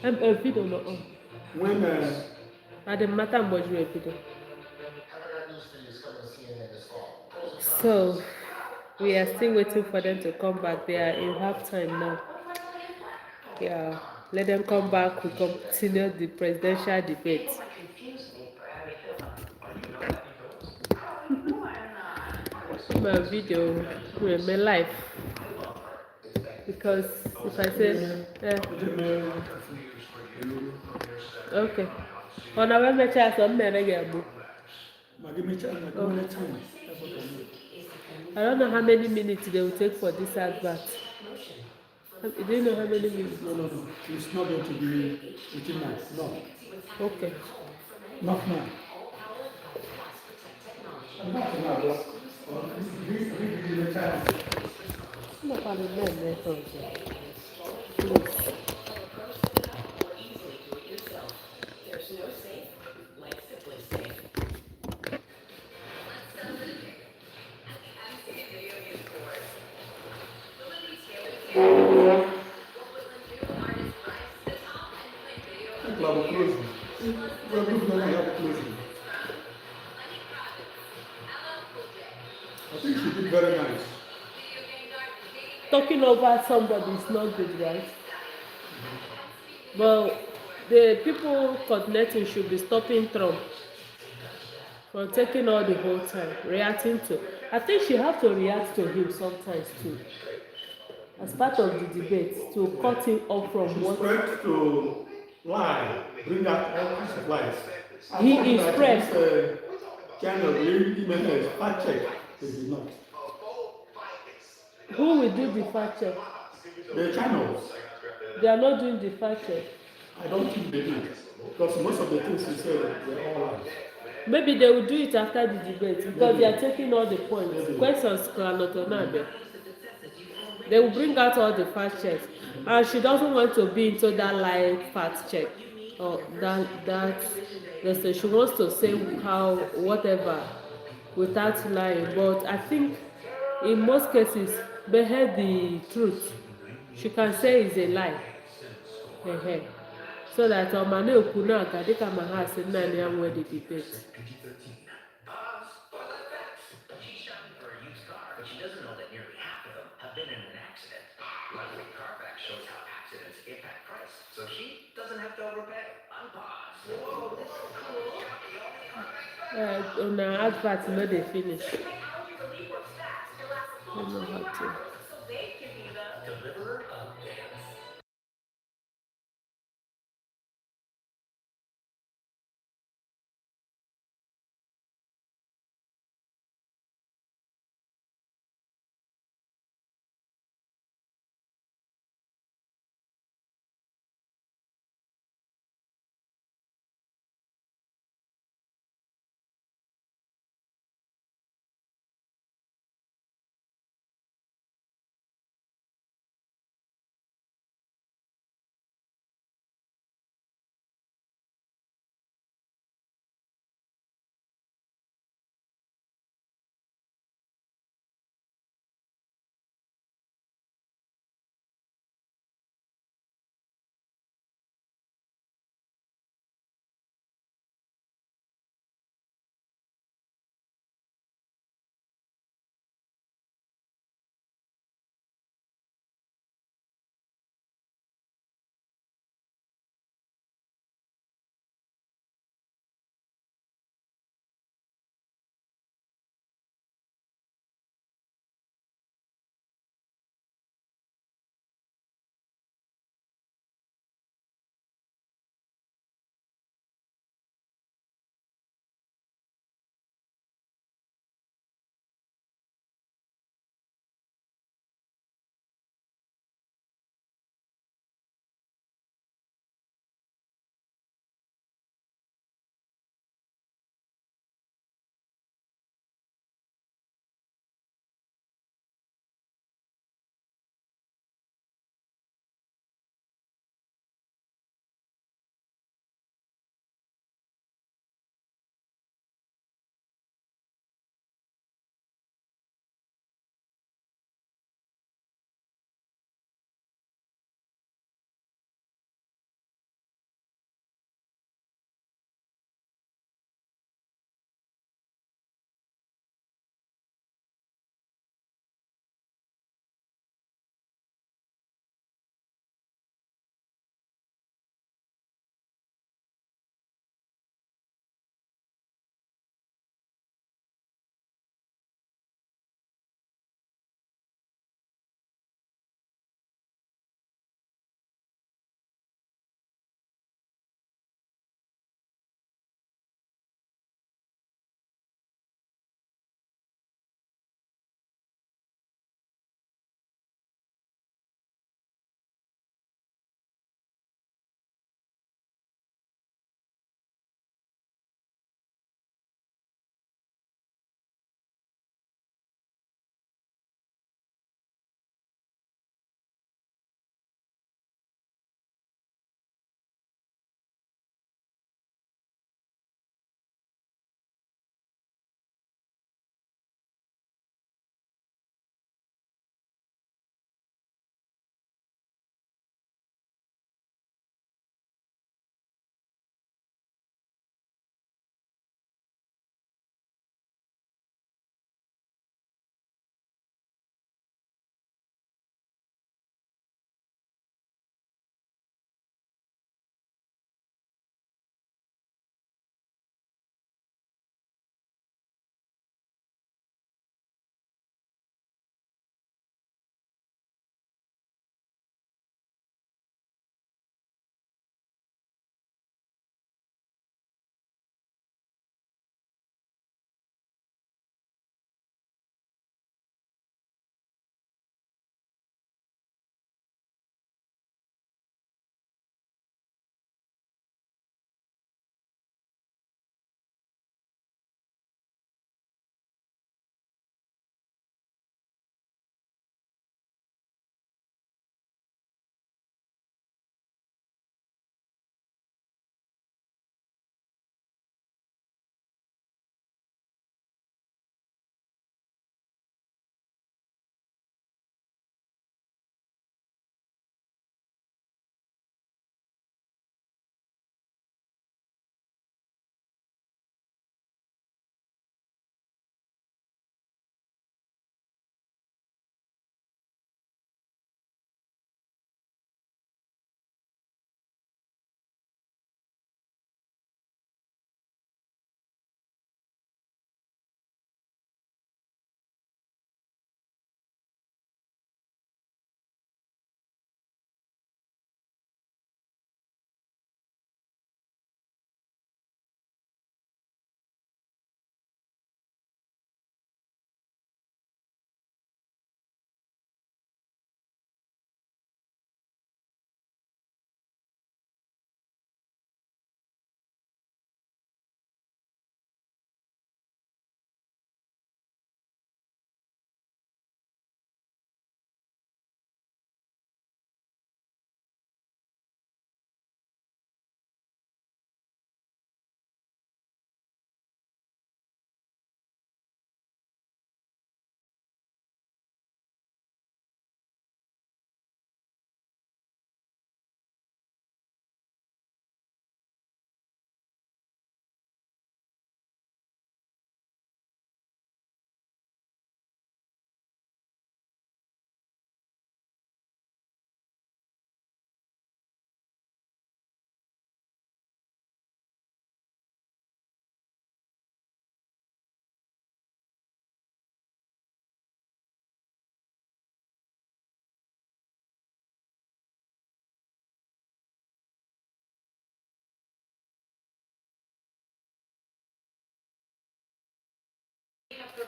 I'm a video no. When At the matter much video. So we are still waiting for them to come back. They are in halftime now. Yeah, let them come back. We continue the presidential debate. My video, my life. Because if I say, okay. On our website, I'm not I don't know how many minutes they will take for this advert. Do you know how many minutes? no. It's not going to be within now. No. Okay. Not now. Not now. Give the time. I'm not calling them please. I think she did very nice. Talking over somebody is not good, right? But the people coordinating should be stopping Trump from taking all the whole time, reacting to. I think she have to react to him sometimes too, as part of the debate, to cut him off from what. Spread to lie, bring out all kinds of lies. He is spread. Channel, even a fact check, they did not. Who will do the fact check? The channels, They are not doing the fact check. I don't think they do. Because most of the things he said, they're all lies. Maybe they will do it after the debate because they are taking all the points. Questions cannot know. They will bring out all the fact checks, and she doesn't want to be into that live fact check or that she wants to say how whatever without lying. But I think in most cases, behind the truth, she can say is a lie. So that ọmọ náà kú náà kàdé ká máa hà sí náà ní àwọn the debate. She's shopping for a used car, but she doesn't know that nearly half of them have been in an accident. Luckily, Carfax shows how accidents impact price, so she doesn't have to overpay. Unpause. Whoa, this is cool. Una advert no dey finish. Technology relief works fast. It lasts a full I don't know 24 how to. hours, so they can be the Deliverer of dance.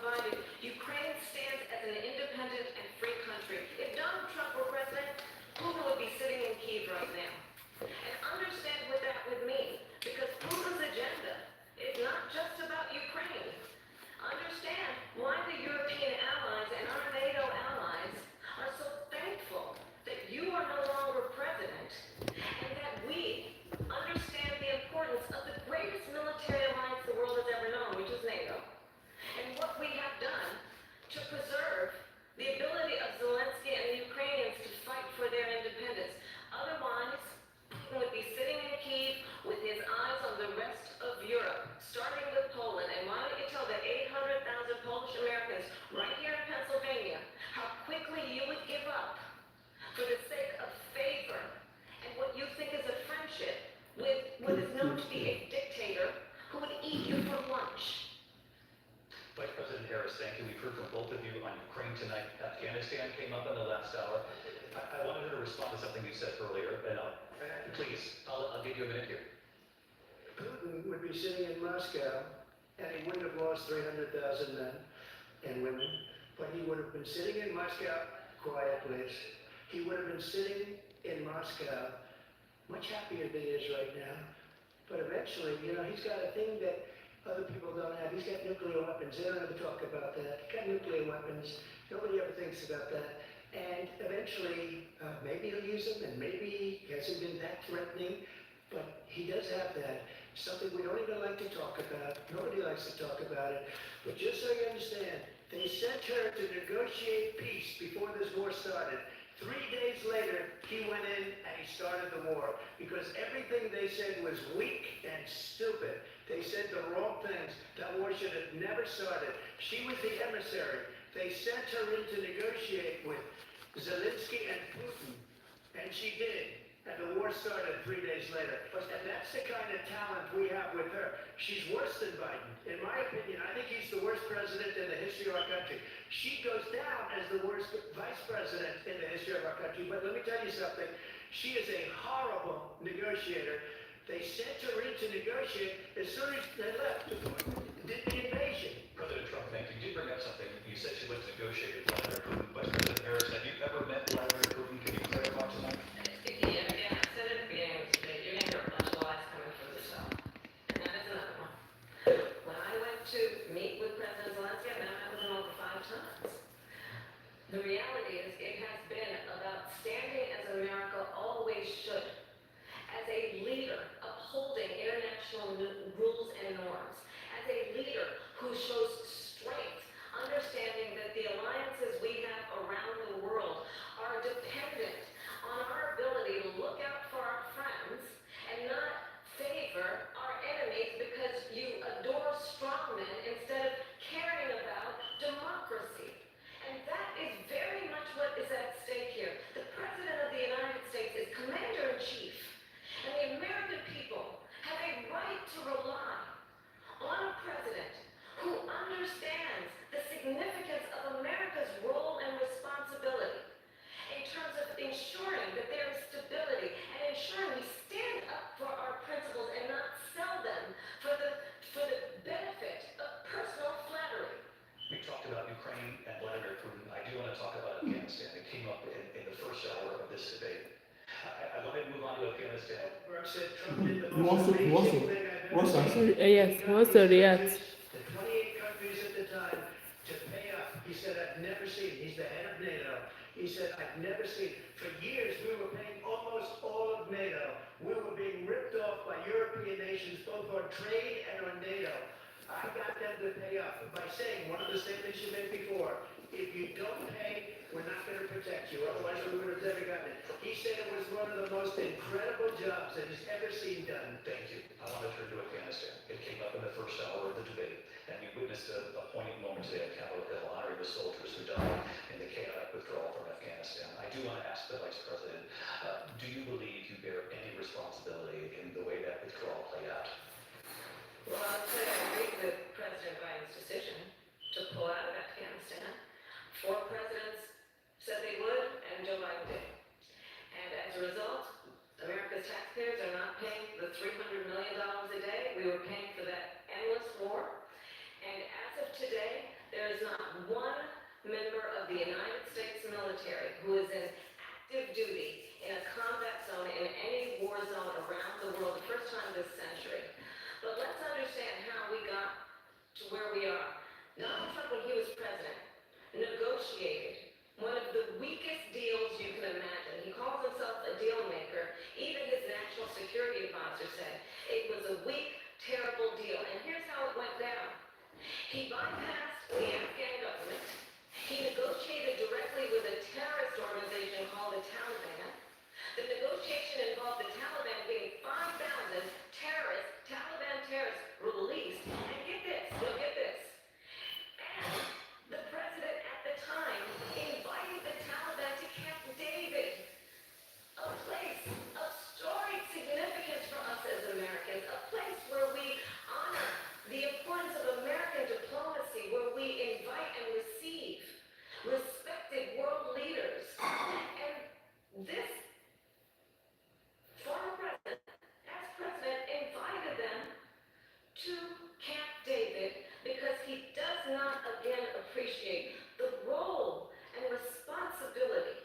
provided, Ukraine stands as an independent and free country. If Donald Trump were president, Putin would be sitting in Kyiv right now. And understand what that would mean, because Putin's agenda is not just about Ukraine. Understand why the European allies and our NATO allies are so thankful that you are no longer president, and that we understand the importance of the greatest military alliance the world has ever known, which is NATO, and what we have done to preserve the ability of Zelensky and the Ukrainians to fight for their independence. Otherwise, Putin would be sitting in Kyiv with his eyes on the rest of Europe, starting with Poland. And why don't you tell the 800,000 Polish Americans right here in Pennsylvania how quickly you would give up for the sake of favor and what you think is a friendship with what is known to be a dictator who would eat you for lunch. Vice President Harris, thank you. We've heard from both of you on Ukraine tonight. Afghanistan came up in the last hour. I wanted her to respond to something you said earlier, and please, I'll give you a minute here. Putin would be sitting in Moscow, and he wouldn't have lost 300,000 men and women, but he would have been sitting in Moscow, quiet please, he would have been sitting in Moscow, much happier than he is right now, but eventually, you know, he's got a thing that other people don't have. He's got nuclear weapons. They don't ever talk about that. He's got nuclear weapons. Nobody ever thinks about that. And eventually, maybe he'll use them, and maybe he hasn't been that threatening, but he does have that. Something we don't even like to talk about. Nobody likes to talk about it. But just so you understand, they sent her to negotiate peace before this war started. 3 days later, he went in and he started the war because everything they said was weak and stupid. They said the wrong things. That war should have never started. She was the emissary. They sent her in to negotiate with Zelensky and Putin, and she did. And the war started 3 days later. And that's the kind of talent we have with her. She's worse than Biden. In my opinion, I think he's the worst president in the history of our country. She goes down as the worst vice president in the history of our country. But let me tell you something. She is a horrible negotiator. They sent her in to negotiate as soon as they left. Did the invasion. President Trump, thank you. You did bring up something. You said she went to negotiate with Vladimir Putin. Vice President Harris, have you ever met Vladimir Putin? Can you clarify tonight? Yeah, I said at the beginning of today, you're gonna hear a bunch of lies coming from this cell. And that is another one. When I went to meet with President Zelensky, I met with him over 5 times. The reality is, it has been about standing as America always should, as a leader upholding international rules and norms, as a leader who shows strength, understanding that the alliances we have around the world are dependent on our ability to look out for our friends and not favor our enemies because you adore strongmen instead of caring about democracy. And that is very much what is at stake here. The President of the United States is Commander-in-Chief, and the American people have a right to rely on a president who understands the significance of America's role and responsibility in terms of ensuring that there is stability and ensuring we stand up for our principles and not sell them for the benefit of personal flattery. We talked about Ukraine and Vladimir Putin. I do want to talk about Afghanistan. It came up in the first hour of this debate. I want to move on to Afghanistan. Burke said Trump did the He wants most to- he amazing wants to- thing I've ever wants to seen. answer. Yes, he wants to react. The 28 countries at the time to pay up. He said, I've never seen. He's the head of NATO. He said, I've never seen. For years, we were paying almost all of NATO. We were being ripped off by European nations, both on trade and on NATO. I got them to pay up by saying one of the statements you made before, if you don't pay, we're not going to protect you. Otherwise, we would have never gotten it. He said it was one of the most incredible jobs that he's ever seen done. Thank you. I want to turn to Afghanistan. It came up in the first hour of the debate, and we witnessed a poignant moment today at Capitol Hill honoring the soldiers who died in the chaotic withdrawal from Afghanistan. I do want to ask the Vice President, do you believe you bear any responsibility in the way that withdrawal played out? Well, I'll say I agree with President Biden's decision to pull out of Afghanistan. 4 presidents said they would, and Joe Biden did. And as a result, America's taxpayers are not paying the $300 million a day we were paying for that endless war. And as of today, there is not one member of the United States military who is in active duty in a combat zone in any war zone around the world, the first time this century. But let's understand how we got to where we are. Donald Trump, when he was president, negotiated one of the weakest deals you can imagine. He calls himself a deal maker. Even his national security advisor said it was a weak, terrible deal. And here's how it went down. He bypassed the Afghan government. He negotiated directly with a terrorist organization called the Taliban. The negotiation involved the Taliban getting 5,000 Taliban terrorists released. And get this, you'll get this. And the president at the time invited the Taliban to Camp David, a place of storied significance for us as Americans, a place where we honor the importance of American diplomacy, where we invite and receive respected world leaders. And this former president, as president, invited them to Camp David because he does not again appreciate the role and responsibility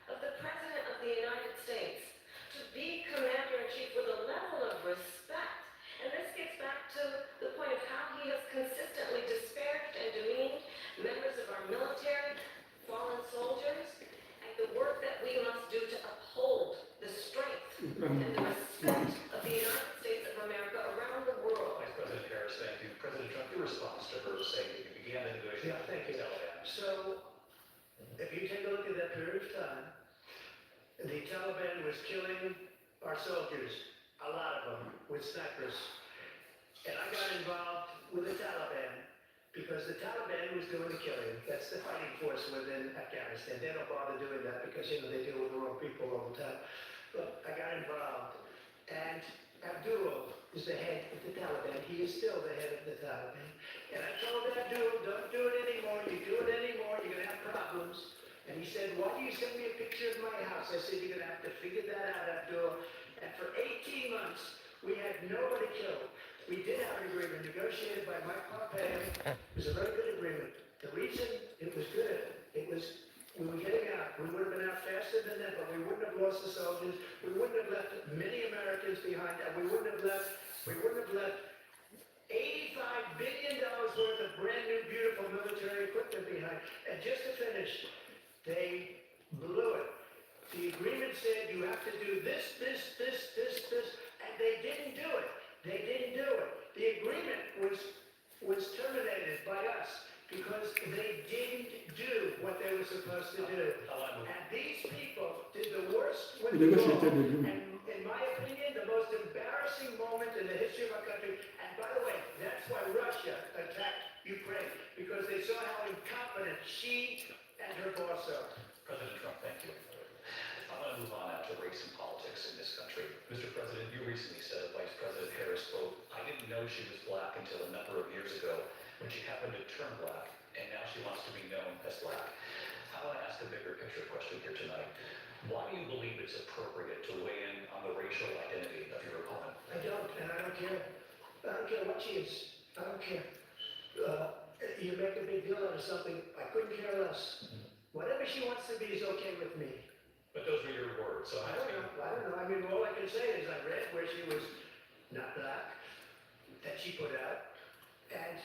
of the President of the United States to be commander-in-chief with a level of respect. And this gets back to the point of how he has consistently disparaged and demeaned members of our military, fallen soldiers, and the work that we must do to uphold the strength and the respect of the United States of America around the world. Vice President Harris, thank you. President Trump, your response to her saying that you began the negotiations Yeah, thank you. with the Taliban. So, if you take a look at that period of time, the Taliban was killing our soldiers, a lot of them, with snipers. And I got involved with the Taliban because the Taliban was doing the killing. That's the fighting force within Afghanistan. They don't bother doing that because, they deal with the wrong people all the time. But I got involved. And Abdul is the head of the Taliban. He is still the head of the Taliban. And I told Abdul, don't do it anymore. You do it anymore, you're going to have problems. And he said, why do you send me a picture of my house? I said, you're going to have to figure that out, Abdul. And for 18 months, we had nobody killed. We did have an agreement negotiated by Mike Pompeo. It was a very good agreement. The reason it was good, we were getting out. We would have been out faster than that, but we wouldn't have lost the soldiers. We wouldn't have left many Americans behind, and we wouldn't have left $85 billion worth of brand new, beautiful military equipment behind. And just to finish, they blew it. The agreement said you have to do this, and they didn't do it. They didn't do it. The agreement was terminated by us because they didn't do what they were supposed to do. And these people did the worst withdrawal. And in my opinion, the most embarrassing moment in the history of our country. And by the way, that's why Russia attacked Ukraine, because they saw how incompetent she and her boss are. President Trump, thank you. I want to move on now to race and politics in this country. Mr. President, you recently said of Vice President Harris, quote, I didn't know she was black until a number of years ago when she happened to turn black, and now she wants to be known as black. I want to ask a bigger picture question here tonight. Why do you believe it's appropriate to weigh in on the racial identity of your opponent? I don't, and I don't care. I don't care what she is. I don't care. You make a big deal out of something, I couldn't care less. Whatever she wants to be is okay with me. But those were your words, so I don't know. I mean, all I can say is I read where she was not black, that she put out, and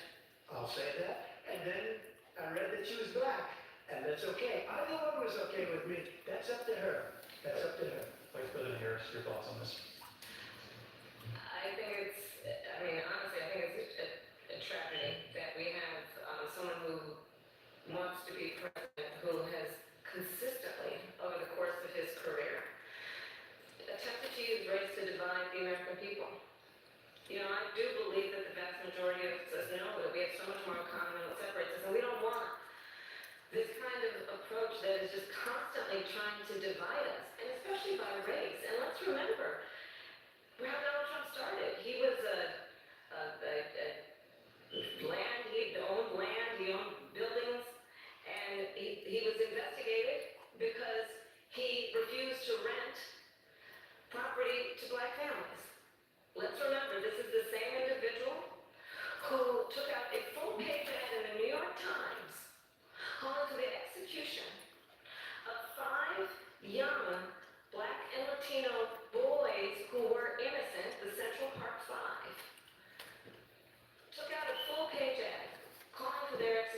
I'll say that. And then I read that she was black, and that's okay. Either one was okay with me. That's up to her. That's up to her. Vice President Harris, your thoughts on this? Honestly, I think it's a tragedy that we have someone who wants to be president who has consistently, over the course of his career, attempted to use race to divide the American people. I do believe that the vast majority of us know that we have so much more in common than what separates us, and we don't want this kind of approach that is just constantly trying to divide us, and especially by race. And let's remember how Donald Trump started. He was he owned buildings, and he was investigated because he refused to rent property to black families. Let's remember, this is the same individual who took out a full-page ad in the New York Times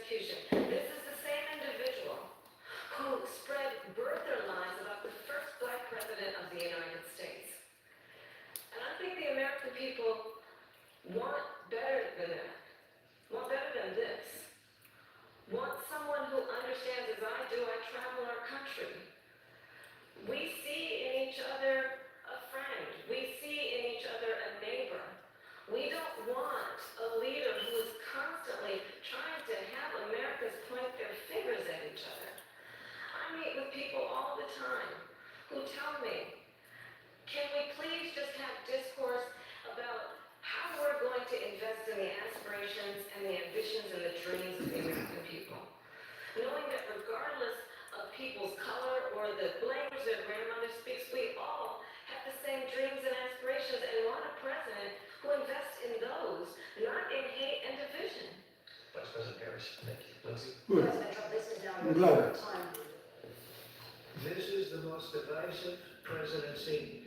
execution. This is the same individual who spread birther lies about the first black president of the United States. And I think the American people want better than that, want better than this, want someone who understands as I do. I travel our country. We see in each other a friend. We see in each other a neighbor. We don't want a leader who is constantly trying to have Americans point their fingers at each other. I meet with people all the time who tell me, can we please just have discourse about how we're going to invest in the aspirations and the ambitions and the dreams of the American people? Knowing that regardless of people's color or the language their grandmother speaks, we all have the same dreams and aspirations and want a president who invests in those, not in hate and division. Vice President Harris, thank you. Lindsay? Good. President Trump, this is now I'm your glad. third time. This is the most divisive presidency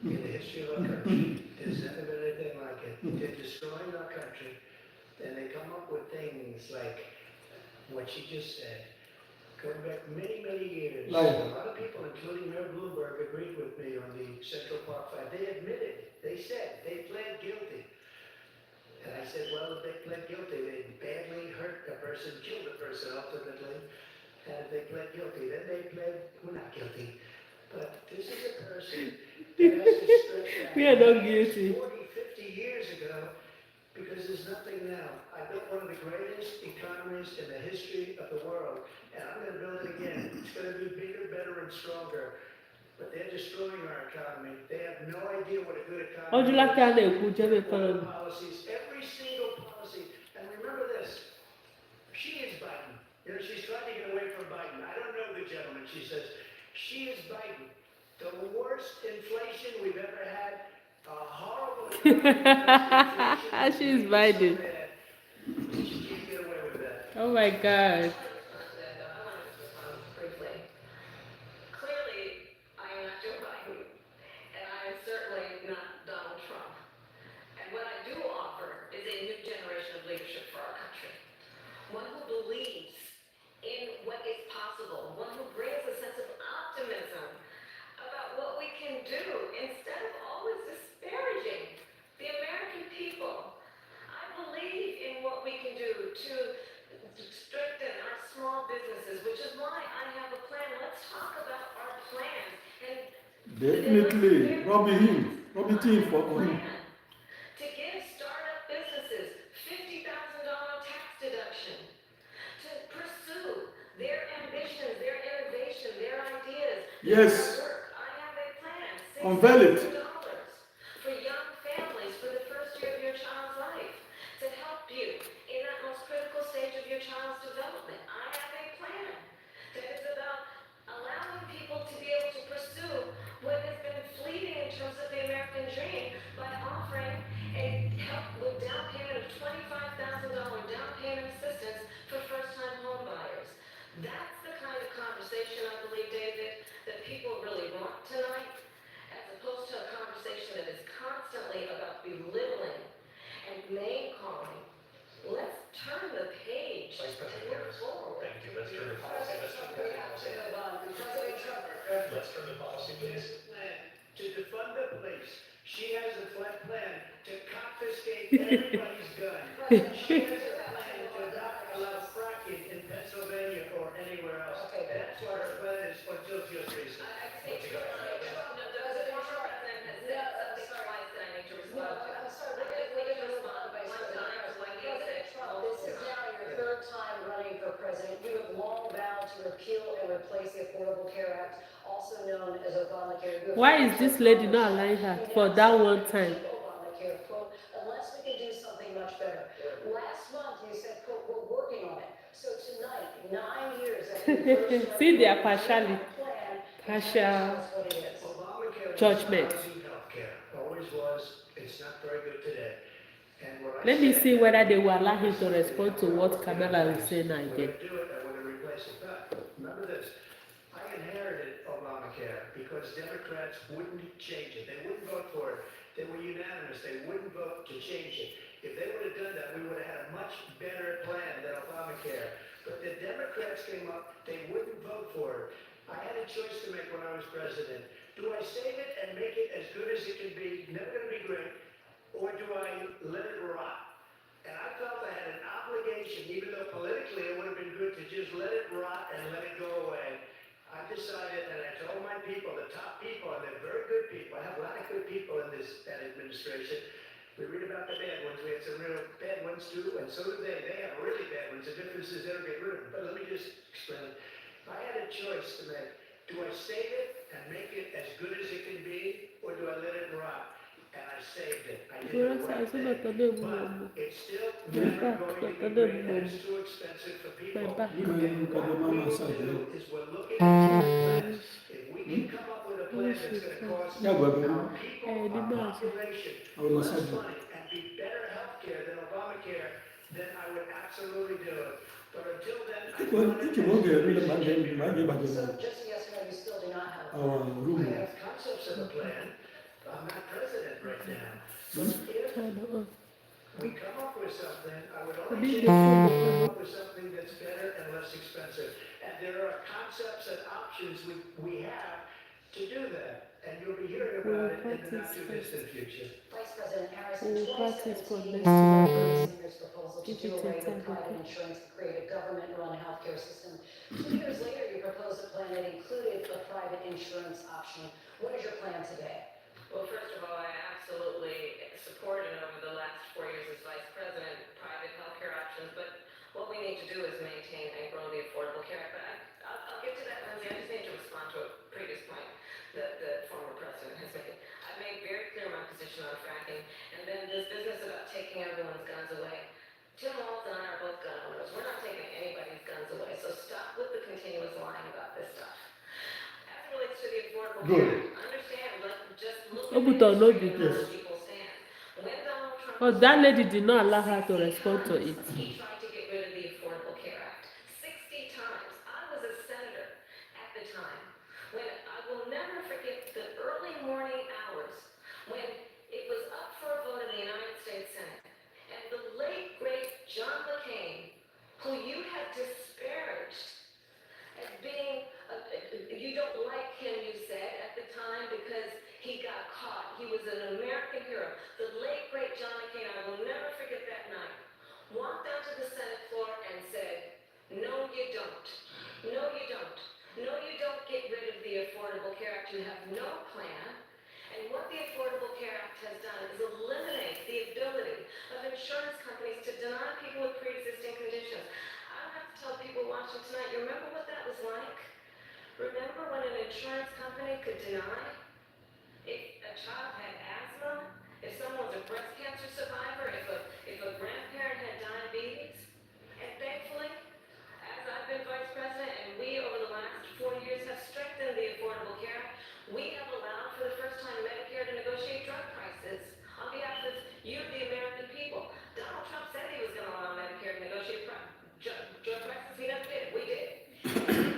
in the history of our country. There's never been anything like it. They're destroying our country, and they come up with things like what she just said. Going back many, many years, Right. a lot of people, including Mayor Bloomberg, agreed with me on the Central Park fight. They admitted, they said, they pled guilty. And I said, well, if they pled guilty, they badly hurt a person, killed a person ultimately. And if they pled guilty, then they pled, we're not guilty. But this is a person that has to stretch out. We are not guilty. 40, 50 years ago, because there's nothing now. I built one of the greatest economies in the history of the world, and I'm going to build it again. It's going to be bigger, better, and stronger. But they're destroying our economy. They have no idea what a good economy Ọjọ́ láti is. alẹ́ èkó jẹ́ bẹ́ẹ̀ All fẹ́ràn the mi. policies, every single policy. And remember this, she is Biden. You know, she's trying to get away from Biden. I don't know the gentleman. She says, she is Biden. The worst inflation we've ever had. A horrible inflation. She's Biden. She can't get away with that. Oh my God. Briefly. Clearly, I am not Joe Biden, and I am certainly not Donald Trump. And what I do offer is a new generation of leadership for our country. One who believes in what is possible, one who brings a sense of optimism about what we can do instead of always disparaging the American people. I believe in what we can do to strengthen our small businesses, which is why I have a plan. Let's talk about our plans. And Definitely. Robbie team for him. to give startup businesses $50,000 tax deduction, to pursue their ambitions, their innovation, their ideas. Yes. their work. I have a plan. Unveil it. $6,000 for young families for the first year of your child's life to help you in that most critical stage of your child's development. I have a plan that is about allowing people to be able to pursue what has been fleeting in terms of the American dream by offering a help with down payment of $25,000 down payment assistance for first-time home buyers. That's the kind of conversation, I believe, David, that people really want tonight, as opposed to a conversation that is constantly about belittling and name-calling. Let's turn the page Vice and President move Harris, forward. thank you. Let's turn to policy. Let's turn to policy. President Trump. Let's turn to policy, please. Plan to defund the police. She has a plan to confiscate everybody's gun. She has a plan to not allow fracking in Pennsylvania or anywhere else. Okay. That's what her plan is until she has reason. I think the former president has said something twice that I need to No, respond to. I'm sorry, we're going to move on, Vice President Trump. President Trump, this is now your third time running for president. You have long vowed to repeal and replace the Affordable Care Act, also known as Obamacare. You have Why is this lady not allowing her for that one time? Obamacare, quote, unless we can do something much better. Last month, you said, quote, we're working on it. So tonight, 9 years after you first See their started, partiality. plan, Partial. that's what it is. Obamacare Judgment. was housing healthcare. Always was. It's not very good today. And what I Let me said- see whether they will allow him to respond to what Kamala is saying now We're again. going to do it, I want to replace it. But remember this, I inherited Obamacare because Democrats wouldn't change it. They wouldn't vote for it. They were unanimous. They wouldn't vote to change it. If they would have done that, we would have had a much better plan than Obamacare. but the Democrats came up, they wouldn't vote for it. I had a choice to make when I was president. Do I save it and make it as good as it can be, never gonna be great, or do I let it rot? And I felt I had an obligation, even though politically it would have been good to just let it rot and let it go away. I decided, and I told my people, the top people, and they're very good people. I have a lot of good people in that administration. We read about the bad ones. We had some real bad ones too, and so do they. They have really bad ones. The difference is they don't get rid of them. But let me just explain it. I had a choice to make. Do I save it and make it as good as it can be, or do I let it rot? And I saved it. I did the right thing. But it's still never going to be great, and it's too expensive for people. My back. You know, you What can we mama need to side. do is we're looking at plans. If we can come up with a plan that's going to cost Yeah, but our people, our population, I will less massage you. money and be better healthcare than Obamacare, then I would absolutely do it. But until then, I Well, want if you won't get rid of my it. So just yes or no, you still do not have a our plan. I room. have concepts of a plan. I'm not president right now. But if we come up with something, I would only change it if we come up with something that's better and less expensive. And there are concepts and options we have to do that. And you'll be hearing about it in the not too distant future. Vice President Harris, We in will practice for 2017, you next supported month. Bernie Sanders' proposal to Give do it away a time, with private okay? insurance to create a government-run healthcare system. 2 years later, you proposed a plan that included a private insurance option. What is your plan today? Well, first of all, I absolutely supported over the last 4 years as vice president private healthcare options, but what we need to do is maintain and grow the Affordable Care Act. But I'll get to that, Lindsay. I just need to respond to a previous point that the former president has made. I've made very clear my position on fracking, and then this business about taking everyone's guns away. Tim Walz and I are both gun owners. We're not taking anybody's guns away, so stop with the continuous lying about this stuff. As it relates to the Affordable Good. Care Act, understand, just look at Oh, but the I'll not history be and where yes. people stand. When Donald Trump Because that lady did not allow her to respond to it. he tried to get rid of the Affordable Care Act 60 times. I was a senator at the time when I will never forget the early morning hours when it was up for a vote in the United States Senate. And the late, great John McCain, who you have disparaged as being, you don't like him, you said at the time because he got caught. He was an American hero. The late, great John McCain, I will never forget that night, walked onto the Senate floor and said, no, you don't. No, you don't. No, you don't get rid of the Affordable Care Act. You have no plan. And what the Affordable Care Act has done is eliminate the ability of insurance companies to deny people with pre-existing conditions. I don't have to tell people watching tonight, you remember what that was like? Remember when an insurance company could deny if a child had asthma, if someone was a breast cancer survivor, if a grandparent had diabetes? And thankfully, as I've been vice president and we over the last 4 years have strengthened the Affordable Care Act, we have allowed for the first time Medicare to negotiate drug prices on behalf of you, the American people. Donald Trump said he was going to allow Medicare to negotiate drug prices. He never did. We did. We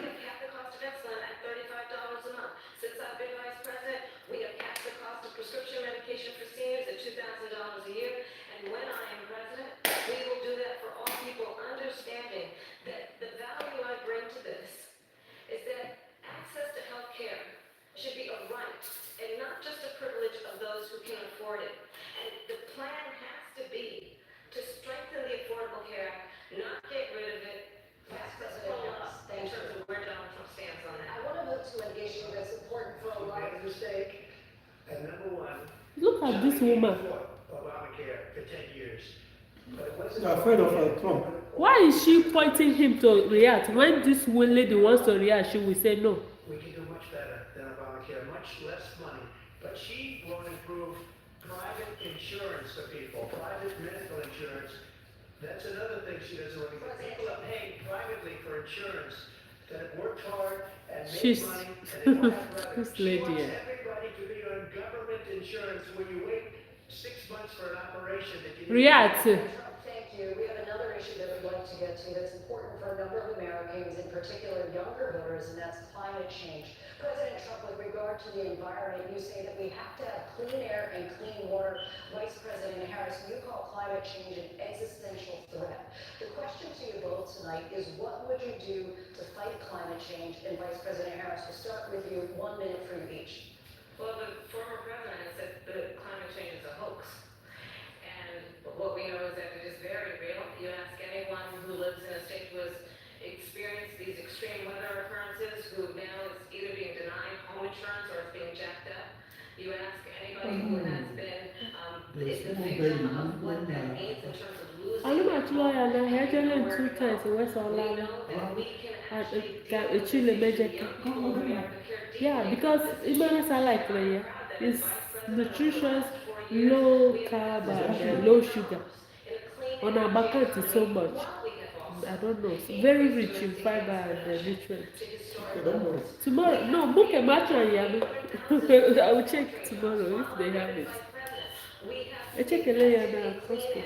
have capped the cost of insulin at $35 a month. Since I've been vice president, we have capped the cost of prescription medication for seniors at $2,000 a year. And when I am president, we will do that for all people, understanding that the value I bring to this is that access to health care should be a right and not just a privilege of those who can afford it. And the plan has to be to strengthen the Affordable Care Act, not get rid of it. Vice Let's President pull Harris, up in terms of where Donald Trump stands on I that. want to move to an issue that's important for a We lot made a mistake. And number one, Look at this woman. fought Obamacare for 10 years. But it wasn't. They're afraid of Trump. Why is she pointing him to react? When this lady wants to react, she will say no. We can do much better than Obamacare, much less money. But she won't improve private insurance for people, private medical insurance. That's another thing she doesn't want to get. People are paying privately for insurance that have worked hard and made She's- money and they don't have revenue. this She lady, wants yeah. everybody to be on government insurance where you wait 6 months for an operation that you need. React. Trump, thank you. We have another issue that we'd like to get to that's important for a number of Americans, in particular younger voters, and that's climate change. President Trump, with regard to the environment, you say that we have to have clean air and clean water. Vice President Harris, you call climate change an existential threat. The question to you both tonight tonight is what would you do to fight climate change? And Vice President Harris, we'll start with you, 1 minute for you each. Well, the former president said that climate change is a hoax. And what we know is that it is very real. You ask anyone who lives in a state who has experienced these extreme weather occurrences, who now is either being denied home insurance or it's being jacked up. You ask anybody who has been the victim of what that means in terms of losing. I'm not lawyer now. I actually two times in West We Orlando. know that we can actually Got deal a with chili this issue. major. Young people who are prepared Yeah, deeply because about this it issue. makes I like And I'm prayer. proud that It's as Vice President of the nutritious, last 4 years, low we have carb, invested and $1 low trillion sugar. in a clean On our energy bucket is so economy much. while we have also I don't know. It's very rich in fiber and nutrients. to historic Okay, don't worry. Tomorrow, no, book a match on Yami. I will check tomorrow if they have it. I check a layer now, Costco.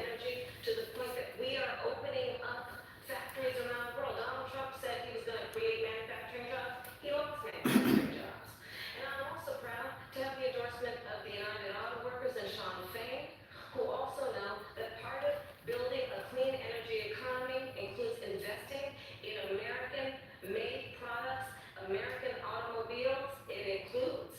To the point that we are opening up factories around the world. Donald Trump said he was going to create manufacturing jobs. He lost manufacturing jobs. And I'm also proud to have the endorsement of the United Auto Workers and Sean Fain, who also know that part of building a clean energy economy includes investing in American-made products, American automobiles. It includes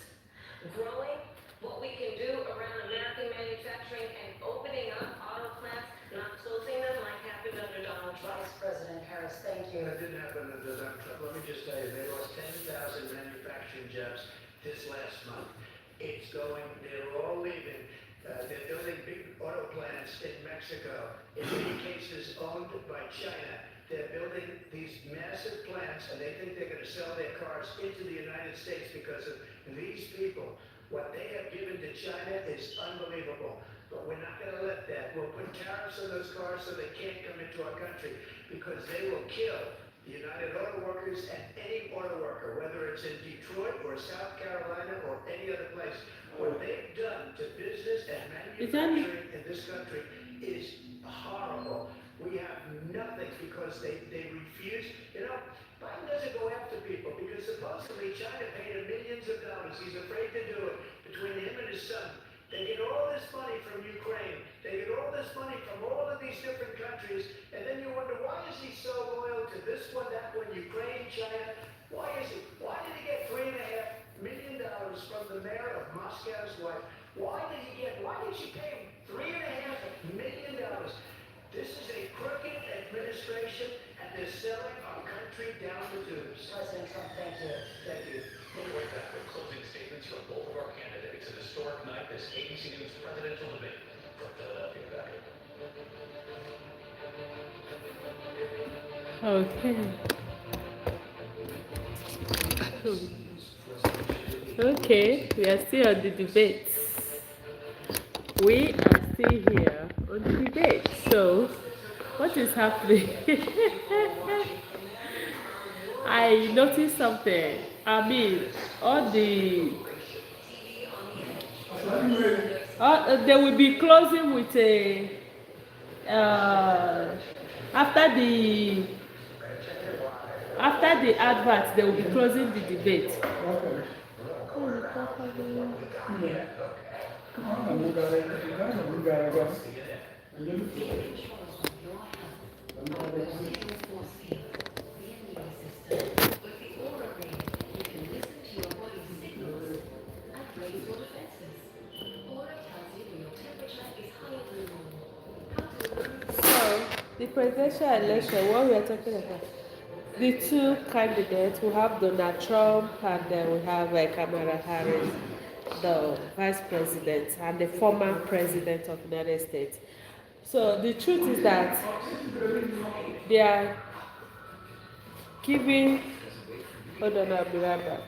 growing what we can do around American manufacturing and opening up auto plants, not closing them like happened under Donald Trump. Vice President Harris, thank you. That didn't happen under Donald Trump. Let me just tell you, they lost 10,000 manufacturing jobs this last month. They're all leaving. They're building big auto plants in Mexico, in many cases owned by China. They're building these massive plants, and they think they're going to sell their cars into the United States because of these people. What they have given to China is unbelievable. But we're not going to let that. We'll put tariffs on those cars so they can't come into our country because they will kill the United Auto Workers and any auto worker, whether it's in Detroit or South Carolina or any other place. What they've done to business and manufacturing in this country is horrible. We have nothing because they refuse. You know, Biden doesn't go after people because supposedly China paid him millions of dollars. He's afraid to do it between him and his son. They get all this money from Ukraine. They get all this money from all of these different countries. And then you wonder, why is he so loyal to this one, that one, Ukraine, China? Why is he? Why did he get $3.5 million from the mayor of Moscow's wife? Why did she pay him $3.5 million? This is a crooked administration, and they're selling our country down the tubes. President Trump, thank you. Thank you. We'll be right back with closing statements from both of our candidates. An historic night, this ABC News presidential debate from Philadelphia. Okay. Okay, we are still on the debate. We are still here on the debate. So, what is happening? I noticed something. I mean, they will be closing with a after the advert. They will be closing the debate. Okay. Come on, we gotta go. So, the presidential election, what we are talking about, the two candidates, we have Donald Trump and then we have Kamala Harris, the vice president and the former president of the United States. So the truth is that they are giving, hold on, I'll be right back.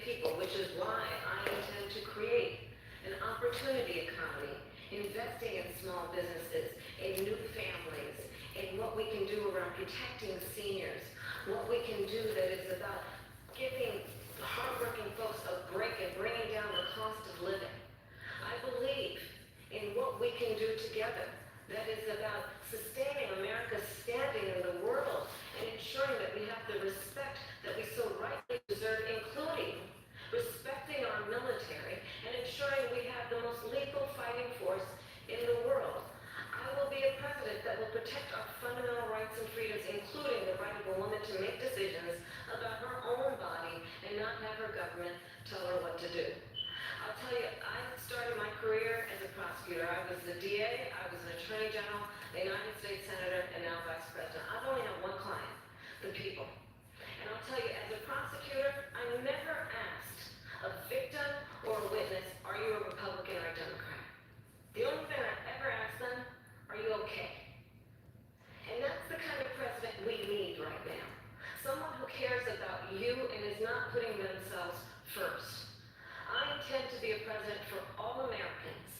people, which is why I intend to create an opportunity economy, investing in small businesses, in new families, in what we can do around protecting seniors, what we can do that is about giving hardworking folks a break and bringing down the cost of living. I believe in what we can do together that is about sustaining America's standing in the world and ensuring that we have the respect that we so rightly deserve, including respecting our military and ensuring we have the most lethal fighting force in the world. I will be a president that will protect our fundamental rights and freedoms, including the right of a woman to make decisions about her own body and not have her government tell her what to do. I'll tell you, I started my career as a prosecutor. I was the DA, I was an attorney general, a United States senator, and now vice president. I've only had one client, the people. And I'll tell you, as a prosecutor, I never asked a victim or a witness, are you a Republican or a Democrat? The only thing I ever asked them, are you okay? And that's the kind of president we need right now. Someone who cares about you and is not putting themselves first. I intend to be a president for all Americans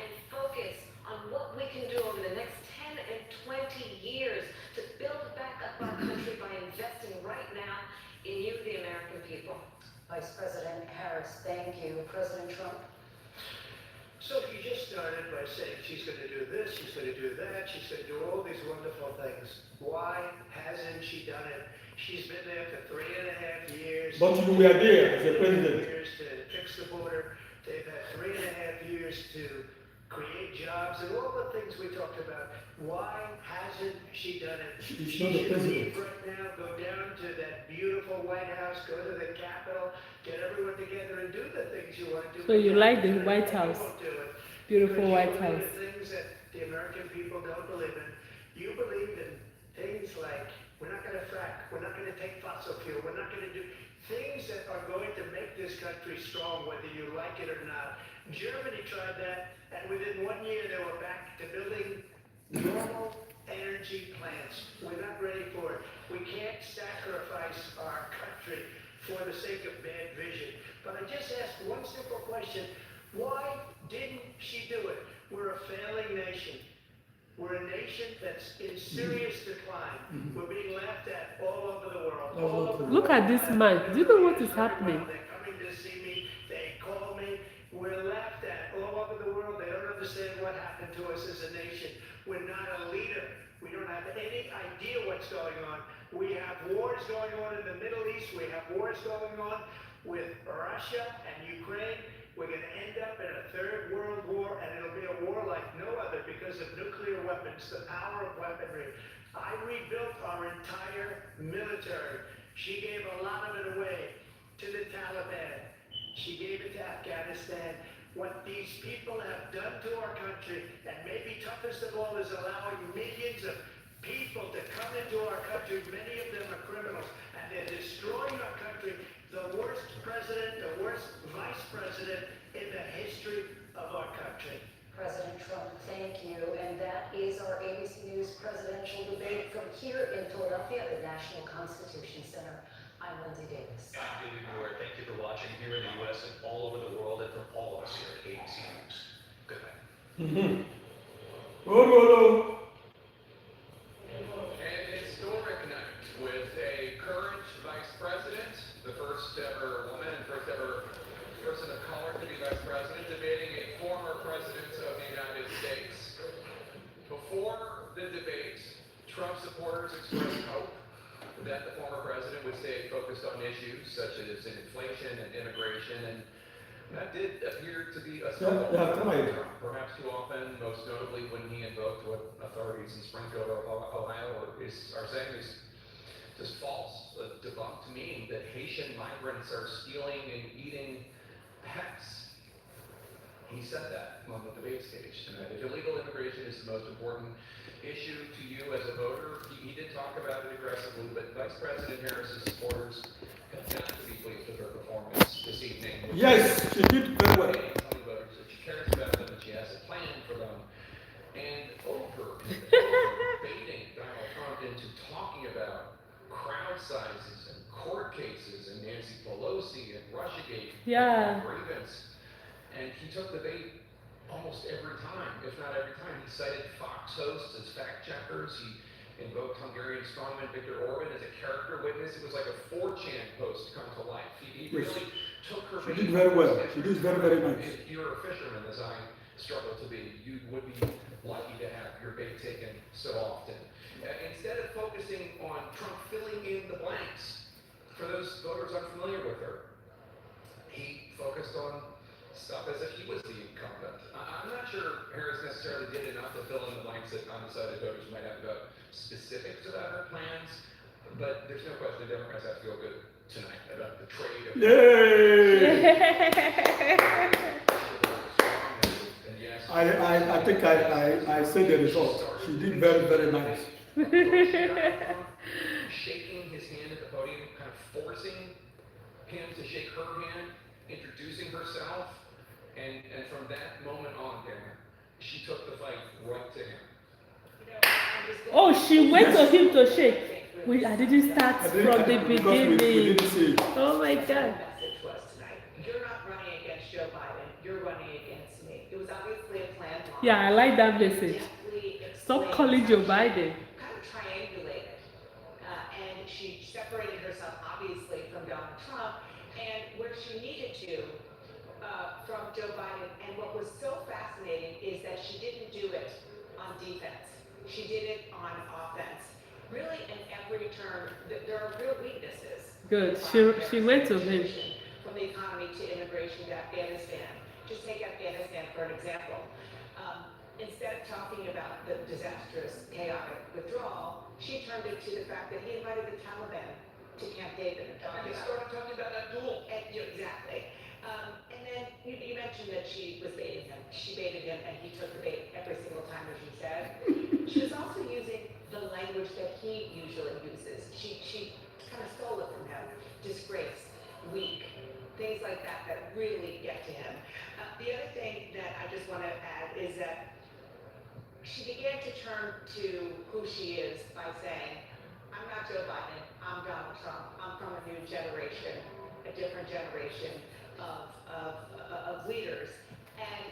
and focus on what we can do over the next 10 and 20 years to build back up our country by investing right now in you, the American people. Vice President Harris, thank you. President Trump. So you just started by saying she's going to do this, she's going to do that, she's going to do all these wonderful things. Why hasn't she done it? She's been there for 3.5 years. But you were there as a president. Years to fix the border. They've had 3.5 years to create jobs and all the things we talked about. Why hasn't she done it? She's She not the should president. leave right now, go down to that beautiful White House, go to the Capitol, get everyone together and do the things you want to do. So you like the White You House? won't do it. Beautiful Because White you believe House. in things that the American people don't believe in. You believe in things like, we're not going to frack, we're not going to take fossil fuel, we're not going to do things that are going to make this country strong, whether you like it or not. Germany tried that, and within 1 year they were back to building normal energy plants. We're not ready for it. We can't sacrifice our country for the sake of bad vision. But I just asked one simple question. Why didn't she do it? We're a failing nation. We're a nation that's in serious decline. We're being laughed at all over the world. All over the Look at world. this man. Do you know what is happening? They're coming to see me. They call me. We're laughed at all over the world. They don't understand what happened to us as a nation. We're not a leader. We don't have any idea what's going on. We have wars going on in the Middle East. We have wars going on with Russia and Ukraine. We're going to end up in a third world war, and it'll be a war like no other because of nuclear weapons, the power of weaponry. I rebuilt our entire military. She gave a lot of it away to the Taliban. She gave it to Afghanistan. What these people have done to our country, and maybe toughest of all, is allowing millions of people to come into our country. Many of them are criminals, and they're destroying our country. The worst president, the worst vice president in the history of our country. President Trump, thank you. And that is our ABC News presidential debate from here in Philadelphia at the National Constitution Center. I'm Lindsay Davis. I'm David Moore. Thank you for watching here in the U.S. and all over the world, and from all of us here at ABC News. Good night. Oh, An historic night with a current vice president, the first ever woman and first ever person of color to be vice president, debating a former president of the United States. Before the debate, Trump supporters expressed hope that the former president would stay focused on issues such as inflation and immigration, and that did appear to be a struggle. Perhaps too often, most notably when he invoked what authorities in Springfield, Ohio, are saying is just false, debunked, meaning that Haitian migrants are stealing and eating pets. He said that on the debate stage tonight. If illegal immigration is the most important issue to you as a voter, he did talk about it aggressively, but Vice President Harris's supporters have got to be pleased with her performance this evening. yes, she did very well. Telling voters that she cares about them and she has a plan for them. And over baiting Donald Trump into talking about crowd sizes and court cases and Nancy Pelosi and Russiagate Yeah. and grievance. And he took the bait almost every time, if not every time. He cited Fox hosts as fact checkers. He invoked Hungarian strongman Viktor Orban as a character witness. It was like a 4chan post come to life. He really took her She bait. did very well. She did very, very nice. If you're a fisherman, as I struggle to be, you would be lucky to have your bait taken so often. Instead of focusing on Trump filling in the blanks, for those voters unfamiliar with her, he focused on stuff as if he was the incumbent. I'm not sure Harris necessarily did enough to fill in the blanks that undecided voters might have about specifics about her plans, but there's no question the Democrats have to feel good tonight about the trade of and yes, I think I said the result. She did very, very nice. shaking his hand at the podium, kind of forcing him to shake her hand, introducing herself, and from that moment on, Darren, she took the fight right to him. Oh, she went to him to shake. I didn't start from the We beginning. didn't see it. Oh my God. Message was tonight. You're not running against Joe Biden. You're running against me. It was obviously a planned line. Yeah, I like that message. Deftly Stop explained calling how Joe she Biden. Kind of triangulated. And she separated herself, obviously, from Donald Trump, and where she needed to from Joe Biden. And what was so fascinating is that she didn't do it on defense. She did it on offense. Really, in every turn, there are real weaknesses. Good. She went to him. From the economy to immigration to Afghanistan. Just take Afghanistan for an example. Instead of talking about the disastrous, chaotic withdrawal, she turned it to the fact that he invited the Taliban to Camp David and And they started talking about that duel. Exactly. And then you mentioned that she was baiting him. She baited him, and he took the bait every single time, as you said. She was also using the language that he usually uses. She kind of stole it from him. Disgrace, weak, things like that that really get to him. The other thing that I just want to add is that she began to turn to who she is by saying, I'm not Joe Biden, I'm Donald Trump. I'm from a new generation, a different generation of leaders. And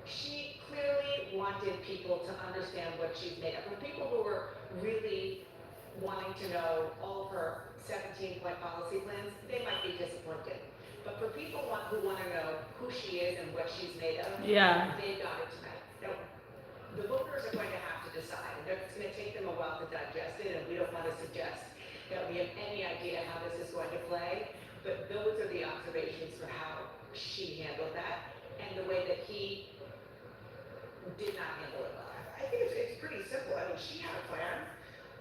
she clearly wanted people to understand what she's made of. For people who were really wanting to know all of her 17-point policy plans, they might be disappointed. But for people who want to know who she is and what she's made of, Yeah. they got it tonight. Now, the voters are going to have to decide. It's going to take them a while to digest it, and we don't want to suggest that we have any idea how this is going to play. But those are the observations for how she handled that and the way that he did not handle it well. I think it's pretty simple. I mean, she had a plan.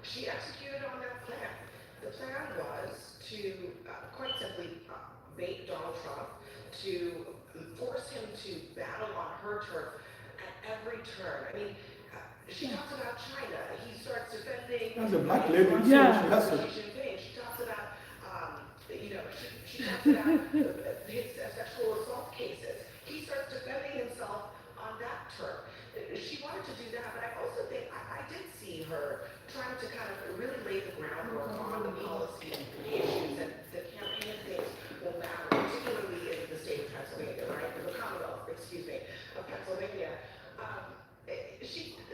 She executed on that plan. The plan was to, quite simply, bait Donald Trump, to force him to battle on her turf at every turn. I mean, she talks about China. He starts defending. That's a black lady. So Yeah. she has to. She talks about, she talks about his sexual assault cases. He starts defending himself on that turf. She wanted to do that, but I also think I did see her trying to kind of really lay the groundwork on the policy issues and the campaign things will matter, particularly in the state of Pennsylvania, right? The Commonwealth, of Pennsylvania.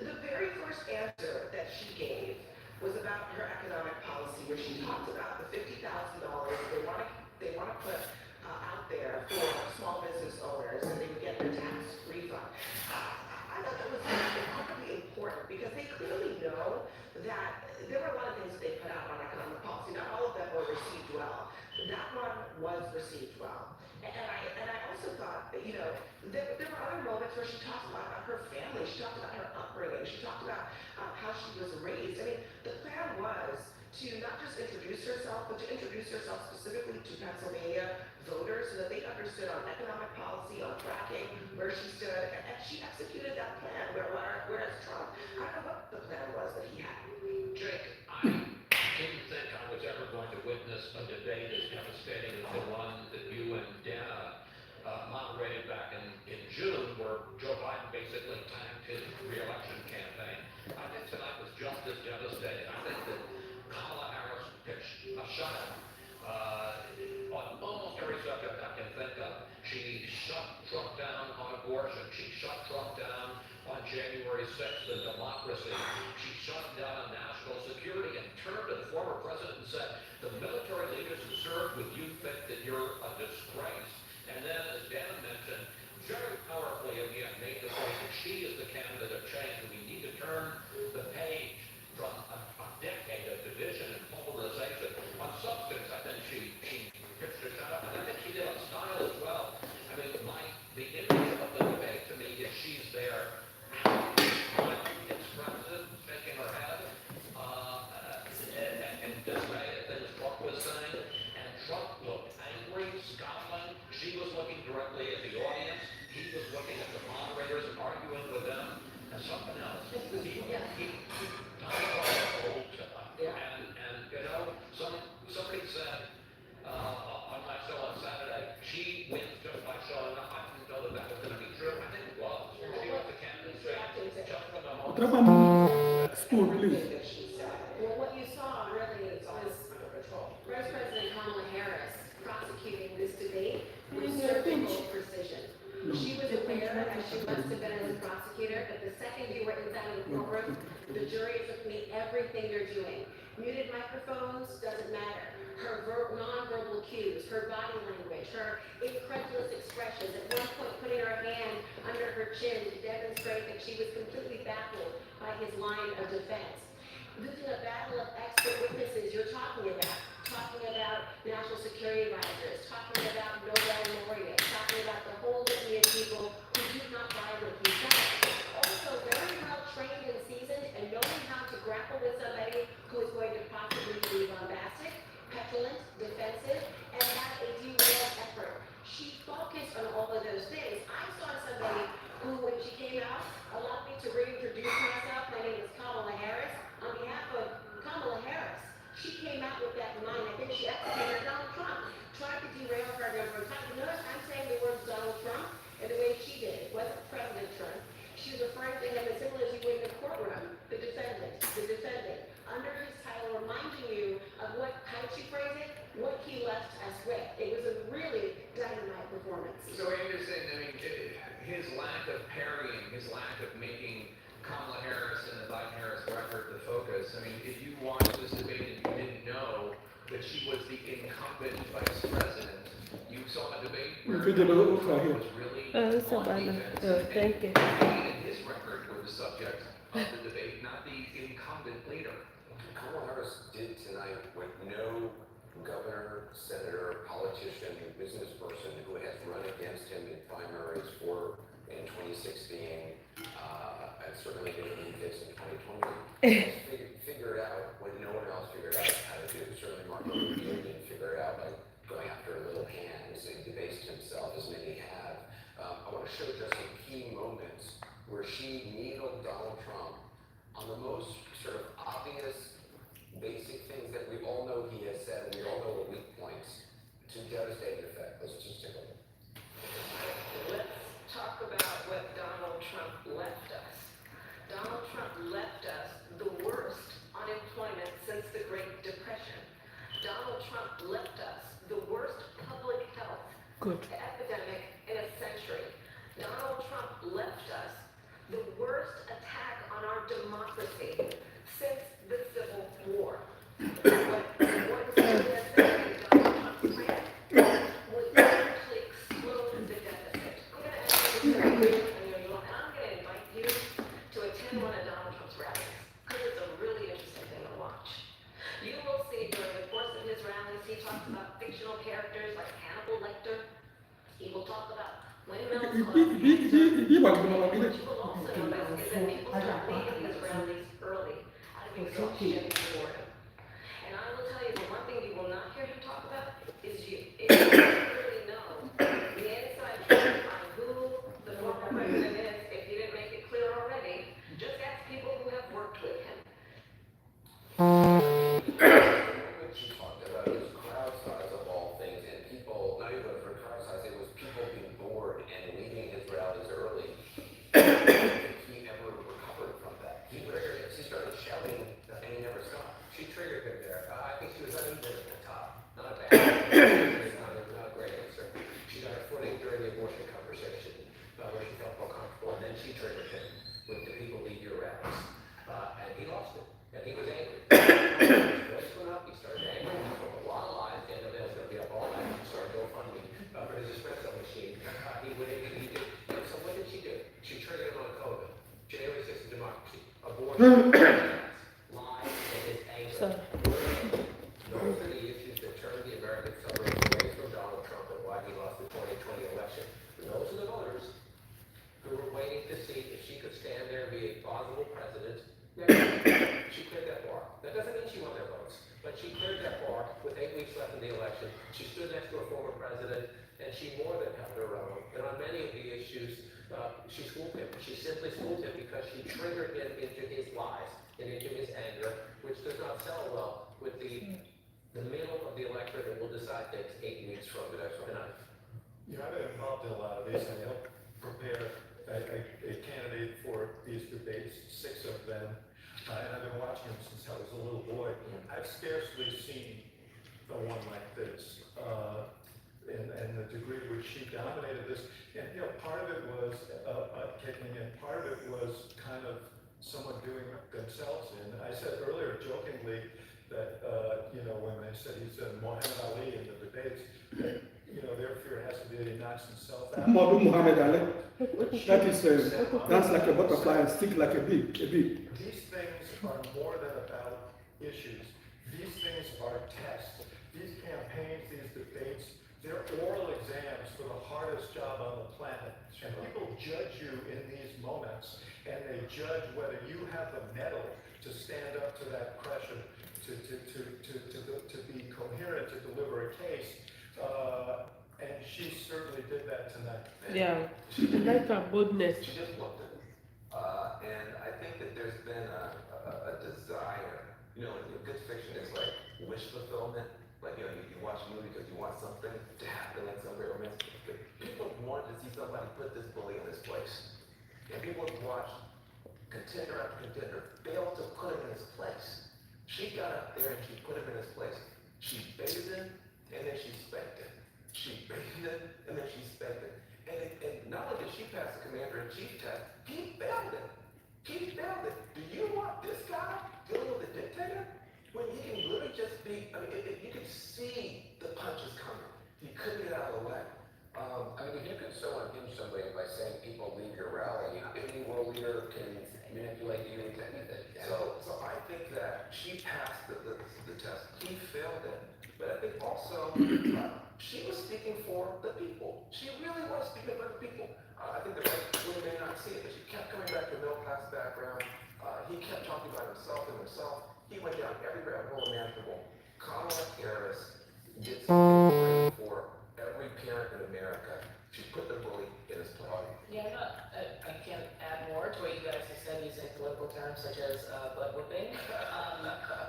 The very first answer that she gave was about her economic policy, where she talked about the $50,000 they want to put out there for small business owners, and they would get their tax refund. I thought that was incredibly important because they clearly know that there were a lot of things they put out on economic policy. Not all of them were received well. That one was received well. And I also thought that, there were other moments where she talked about her family. She talked about her upbringing. She talked about how she was raised. I mean, the plan was to not just introduce herself, but to introduce herself specifically to Pennsylvania voters so that they understood on economic policy, on fracking, where she stood. And she executed that plan, whereas Trump, I don't know what the plan was that he had. Jake, I didn't think I was ever going to witness a debate as devastating as the one that you and Dana moderated back in June, where Joe Biden basically tanked his re-election campaign. I think tonight was just as devastating. I think that Kamala Harris pitched a shutout School, please. that she said. Well, what you saw really was Vice President Kamala Harris prosecuting this debate with surgical precision. She was aware, as she must have been as a prosecutor, that the second you were inside of the courtroom, the jury took me everything you're doing. Muted microphones, doesn't matter. Her non-verbal cues, her body language, her incredulous expressions, at one point putting her hand under her chin to demonstrate that she was completely baffled by his line of defense. This is a battle of expert witnesses you're talking about national security advisors, talking about Nobel laureates, talking about the whole litany of people who do not buy what he says. Also very well trained and seasoned and knowing how to grapple with somebody who is going to possibly be bombastic, petulant, defensive, and have a derail effort. She focused on all of those things. I saw somebody who, when she came out, allowed me to reintroduce myself. My name is Kamala Harris. On behalf of Kamala Harris, she came out with that in mind. I think she executed Donald Trump, tried to derail her a number of times. Notice I'm saying the words Donald Trump and the way she did. It wasn't President Trump. She was referring to him as simple as you would in the courtroom, the defendant, under his title, reminding you of how did she phrase it? What he left us with. It was a really dynamite performance. So Anderson, I mean, his lack of parrying, his lack of making Kamala Harris and the Biden-Harris record the focus. I mean, if you watched this debate and you didn't know that she was the incumbent vice president, you saw a debate where Donald Trump was really on defense. Thank you. And his record was the subject of the debate, not the incumbent leader. Kamala Harris did tonight what no governor, senator, politician, business person who has run against him in primaries in 2016, and certainly didn't do this in 2020, figured out what no one else figured out how to do. Certainly Marco Rubio didn't figure it out by going after little hands and debased himself, as many have. I want to show just some key moments where she needled Donald Trump on the most sort of obvious, basic things that we all know he has said, and we all know the weak points, to devastating effect. Let's just take a look. Let's talk about what Donald Trump left us. Donald Trump left us the worst unemployment since the Great Depression. Donald Trump left us the worst public health epidemic in a century. Donald Trump left us the worst attack on our democracy since the Civil War. What Donald Trump ran was actually explode the deficit. I'm going to ask you and I'm going to invite you to attend one of Donald Trump's rallies, because it's a really interesting thing to watch. You will see during the course of his rallies, he talks about fictional characters like Hannibal Lecter. He will talk about windmills. What you will also notice is that people start leaving his rallies early out of exhaustion and boredom. And I will tell you, the one thing you will not hear him talk about is you. If you really know the inside truth on who the former president is, if he didn't make it clear already, just ask people who have worked with him. What she talked about is crowd size of all things, and people, not even for crowd size, it was people being bored and leaving his rallies early. I don't think he ever recovered from that. He started shouting, and he never stopped. She triggered him there. I think she was uneven at the top. Not a bad not a great answer. She got her footing during the abortion conversation, where she felt more comfortable, and then she triggered him with the people leave your rallies. And he lost it. And he was angry. His voice went up, he started angry, he told a lot of lies, and the man's going to be up all night, he started GoFundMe for his espresso machine. He did. So what did she do? She triggered him on COVID, January 6th democracy, abortion, lies, and his anger. Those are the issues that turned the American suburbs away from Donald Trump and why he lost the 2020 election. And those are the voters who were waiting to see if she could stand there and be a plausible president. She cleared that bar. That doesn't mean she won their votes, but she cleared that bar with 8 weeks left in the election. She stood next to a former president, and she more than held her own. And on many of the issues, she schooled him. She simply schooled him because she triggered him into his lies and into his anger, which does not sell well with the middle of the electorate that will decide things 8 weeks from tonight. Yeah, I've been involved in a lot of these, and I helped prepare a candidate for these debates, 6 of them, and I've been watching them since I was a little boy. I've scarcely seen the one like this, and the degree to which she dominated this. And, you know, part of it was kicking in, part of it was kind of someone doing themselves in. I said earlier jokingly that, you know, when they said he's Muhammad Ali in the debates, that, you know, their fear has to be that he knocks himself out. Muhammad Ali. That is dance like a butterfly and stick like a bee. These things are more than about issues. These things are tests. These campaigns, these debates, they're oral exams for the hardest job on the planet. And people judge you in these moments, and they judge whether you have the mettle to stand up to that pressure, to be coherent, to deliver a case. And she certainly did that tonight. Yeah, I like her boldness. She just looked at it. And I think that there's been a desire, you know, good fiction is like wish fulfillment. Like, you know, you watch a movie because you want something to happen, like something romantic. But people want to see somebody put this bully in this place. And people watch contender after contender fail to put him in his place. She got up there and she put him in his place. She bathed him and then she spanked him. She bathed him and then she spanked him. And not only did she pass the commander-in-chief test, he failed it. He failed it. Do you want this guy dealing with a dictator? When he can literally just be, I mean, you can see the punches coming. He couldn't get out of the way. I mean, if you console on him somebody by saying people leave your rally, any world leader can manipulate you into anything. So I think that she passed the test. He failed it. But I think also she was speaking for the people. She really was speaking for the people. I think the right wing may not see it, but she kept coming back to a middle-class background. He kept talking about himself and himself. He went down every rabbit hole imaginable. Kamala Harris did something great for every parent in America. She put the bully in his place. Yeah, I can't add more to what you guys have said using political terms such as butt whipping.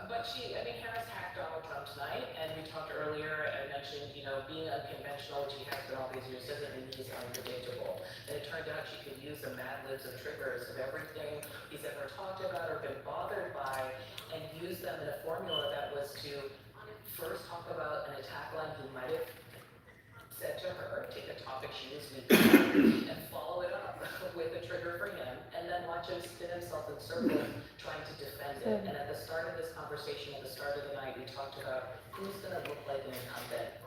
But Harris hacked Donald Trump tonight, and we talked earlier, I mentioned, you know, being unconventional, which he has been all these years, doesn't mean he's unpredictable. And it turned out she could use the Mad Libs of triggers of everything he's ever talked about or been bothered by, and use them in a formula that was to first talk about an attack line he might have said to her, take a topic she was weak on, and follow it up with a trigger for him, and then watch him spin himself in circles trying to defend it. And at the start of this conversation, at the start of the night, we talked about who's going to look like an incumbent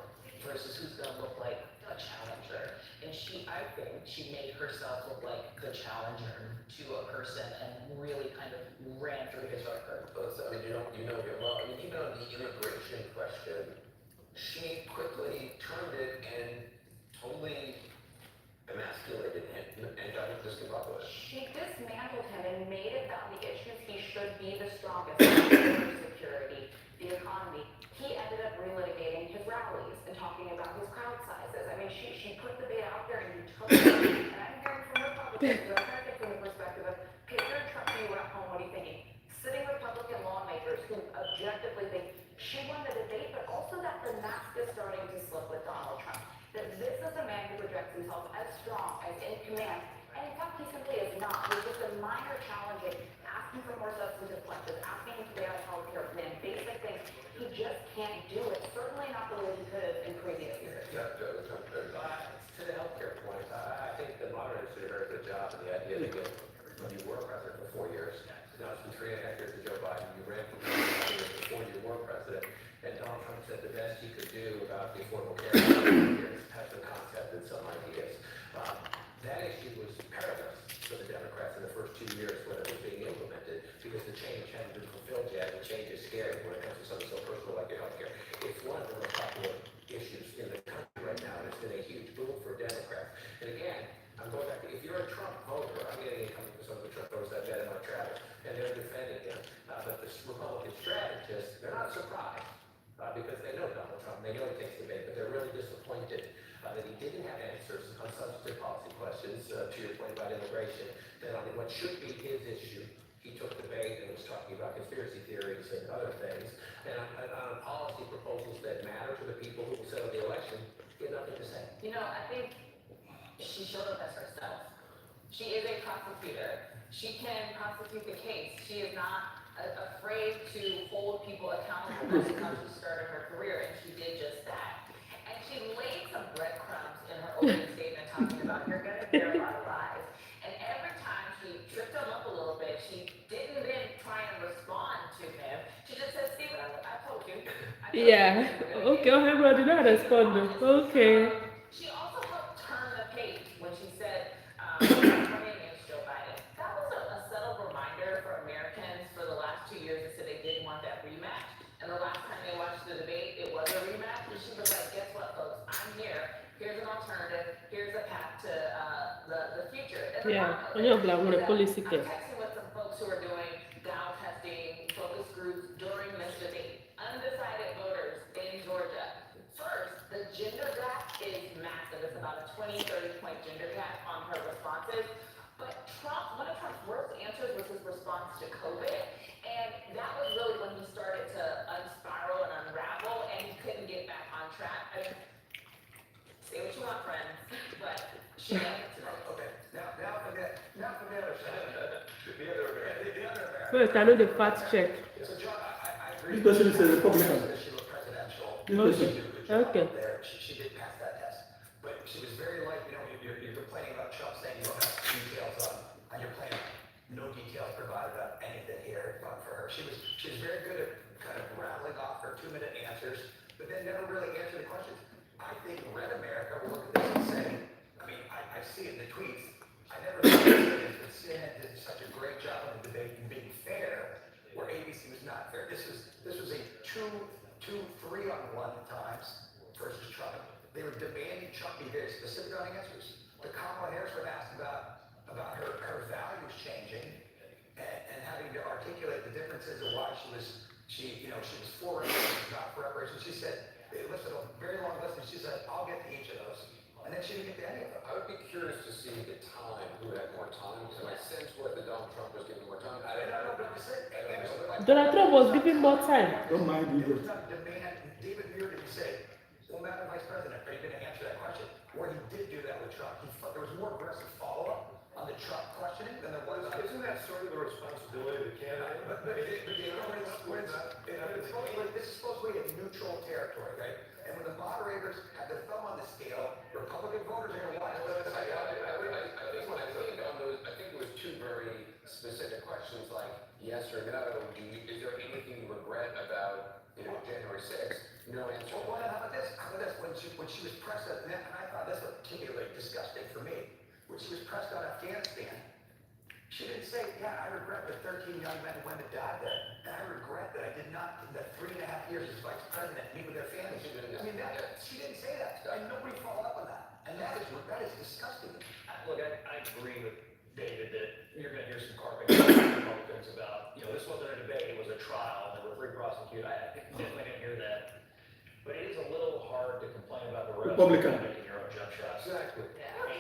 versus who's going to look like a challenger. And I think she made herself look like the challenger to a person and really kind of ran through his record. I mean, even on the immigration question, she quickly turned it and totally emasculated him and got him discombobulated. She dismantled him and made it about the issues he should be the strongest on: security, the economy. He ended up relitigating his rallies and talking about his crowd sizes. I mean, she put the bait out there and he took it. And I'm hearing from Republicans, I'm trying to get from the perspective of, okay, you're a Trump, you were at home, what are you thinking? Sitting Republican lawmakers who objectively think she won the debate, but also that the mask is starting to slip with Donald Trump. That this is a man who projects himself as strong, as in command, and in fact he simply is not. He's just a minor challenging, asking for more substantive questions, asking him to get out of health care plan, basic things. He just can't do it, certainly not the way he could have in previous years. To the healthcare point, I think the moderator did a very good job in the idea that you were president for 4 years. Now it's been 3.5 years to Joe Biden. You ran for 3 years before you were president. And Donald Trump said the best he could do about the Affordable Care Act is have the concept and some ideas. That issue was perilous for the Democrats in the first 2 years when it was being implemented because the change hadn't been fulfilled yet. The change is scary when it comes to something so personal like your healthcare. It's one of the most popular issues in the country right now, and it's been a huge boom for Democrats. And again, I'm going back to, if you're a Trump voter, I'm getting income from some of the Trump voters I've met in my travels, and they're defending him. But the Republican strategists, they're not surprised because they know Donald Trump, they know he takes the bait, but they're really disappointed that he didn't have answers on substantive policy questions, to your point about immigration, that on what should be his issue, he took the bait and was talking about conspiracy theories and other things, and on policy proposals that matter to the people who will settle the election, he had nothing to say. You know, I think she showed up as herself. She is a prosecutor. She can prosecute the case. She is not afraid to hold people accountable. That's how she started her career, and she did just that. And she laid some breadcrumbs in her opening statement talking about you're going to hear a lot of lies. And every time she tripped him up a little bit, she didn't then try and respond to him. She just said, Stephen, I told you. Yeah. Okay, everybody not respond. Okay. She also helped turn the page when she said, running against Joe Biden. That was a subtle reminder for Americans for the last 2 years that said they didn't want that rematch. And the last time they watched the debate, it was a rematch. And she was like, guess what, folks? I'm here. Here's an alternative. Here's a path to the future. And Yeah. I'm policy. I'm texting with some folks who are doing Dow testing, focus groups during this debate. Undecided voters in Georgia. First, the gender gap is massive. It's about a 20, 30-point gender gap on her responses. But Trump, one of Trump's worst answers was his response to COVID. And that was really when he started to unspiral and unravel, and he couldn't get back on track. I mean, say what you want, friends, but she got it tonight. Okay, now for the other side. The other Wait, I know the fact check. So John, I agree. This person is a Republican. She was presidential. Okay. Okay. There, she did pass that test, but she was very like, you're complaining about Trump saying you don't have details on your plan. No details provided about anything here for her. She was very good at kind of rattling off her 2-minute answers, but then never really answered the questions. I think Red America will look at this and say, I mean, I see it in the tweets. I never thought that CNN did such a great job of the debate and being fair, where ABC was not fair. This was a 2-3-on-1 times versus Trump. They were demanding Trump be very specific on answers. The Kamala Harris was asked about her values changing and having to articulate the differences of why she was for reparations, not for reparations. She said, they listed a very long list, and she said, I'll get to each of those. And then she didn't get to any of them. I would be curious to see the time, who had more time, because my sense was that Donald Trump was giving more time. I don't know, but I'm just saying. Donald Trump was giving more time. Don't mind There either. was not a demand. David Muir didn't say, well, Madam Vice President, are you going to answer that question? Where he did do that with Trump. There was more aggressive follow-up on the Trump questioning than there was on. Isn't that sort of the responsibility of the candidate? This is supposed to be a neutral territory, right? And when the moderators have their thumb on the scale, Republican voters are going to watch those. I think it was two very specific questions, like yes or no. Is there anything you regret about January 6th? No answer. Well, how about this? How about this? When she was pressed on, and I thought this was particularly disgusting for me. When she was pressed on Afghanistan, she didn't say, yeah, I regret that 13 young men and women died there. And I regret that I did not, in the 3.5 years as vice president, meet with their families. She didn't say that. And nobody followed up on that. And that is disgusting. Look, I agree with David that you're going to hear some carpet Republicans about, this wasn't a debate, it was a trial, there were 3 prosecutors. I think definitely going to hear that. But it is a little hard to complain about the rest Republican. of making your own jump shots. Exactly.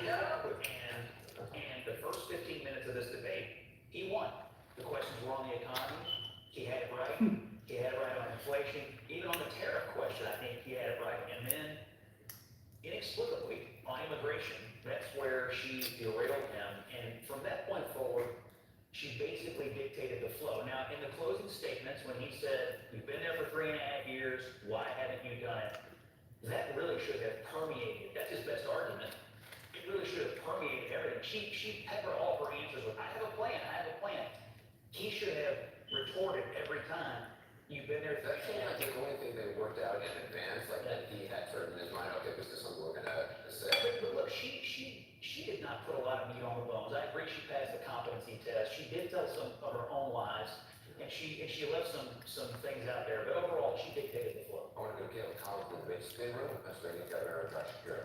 And the first 15 minutes of this debate, he won. The questions were on the economy. He had it right. He had it right on inflation. Even on the tariff question, I think he had it right. And then, inexplicably, on immigration, that's where she derailed him. And from that point forward, she basically dictated the flow. Now, in the closing statements, when he said, you've been there for 3.5 years, why haven't you done it? That really should have permeated. That's his best argument. It really should have permeated everything. She peppered all her answers with, I have a plan, I have a plan. He should have retorted every time, you've been there. That seemed like the only thing they worked out in advance, like that he had sort of in his mind, okay, this is something we're going to say. But look, she did not put a lot of meat on the bones. I agree she passed the competency test. She did tell some of her own lies, and she left some things out there. But overall, she dictated the flow. I want to go get a college in the spin room, Pennsylvania Governor Josh Shapiro.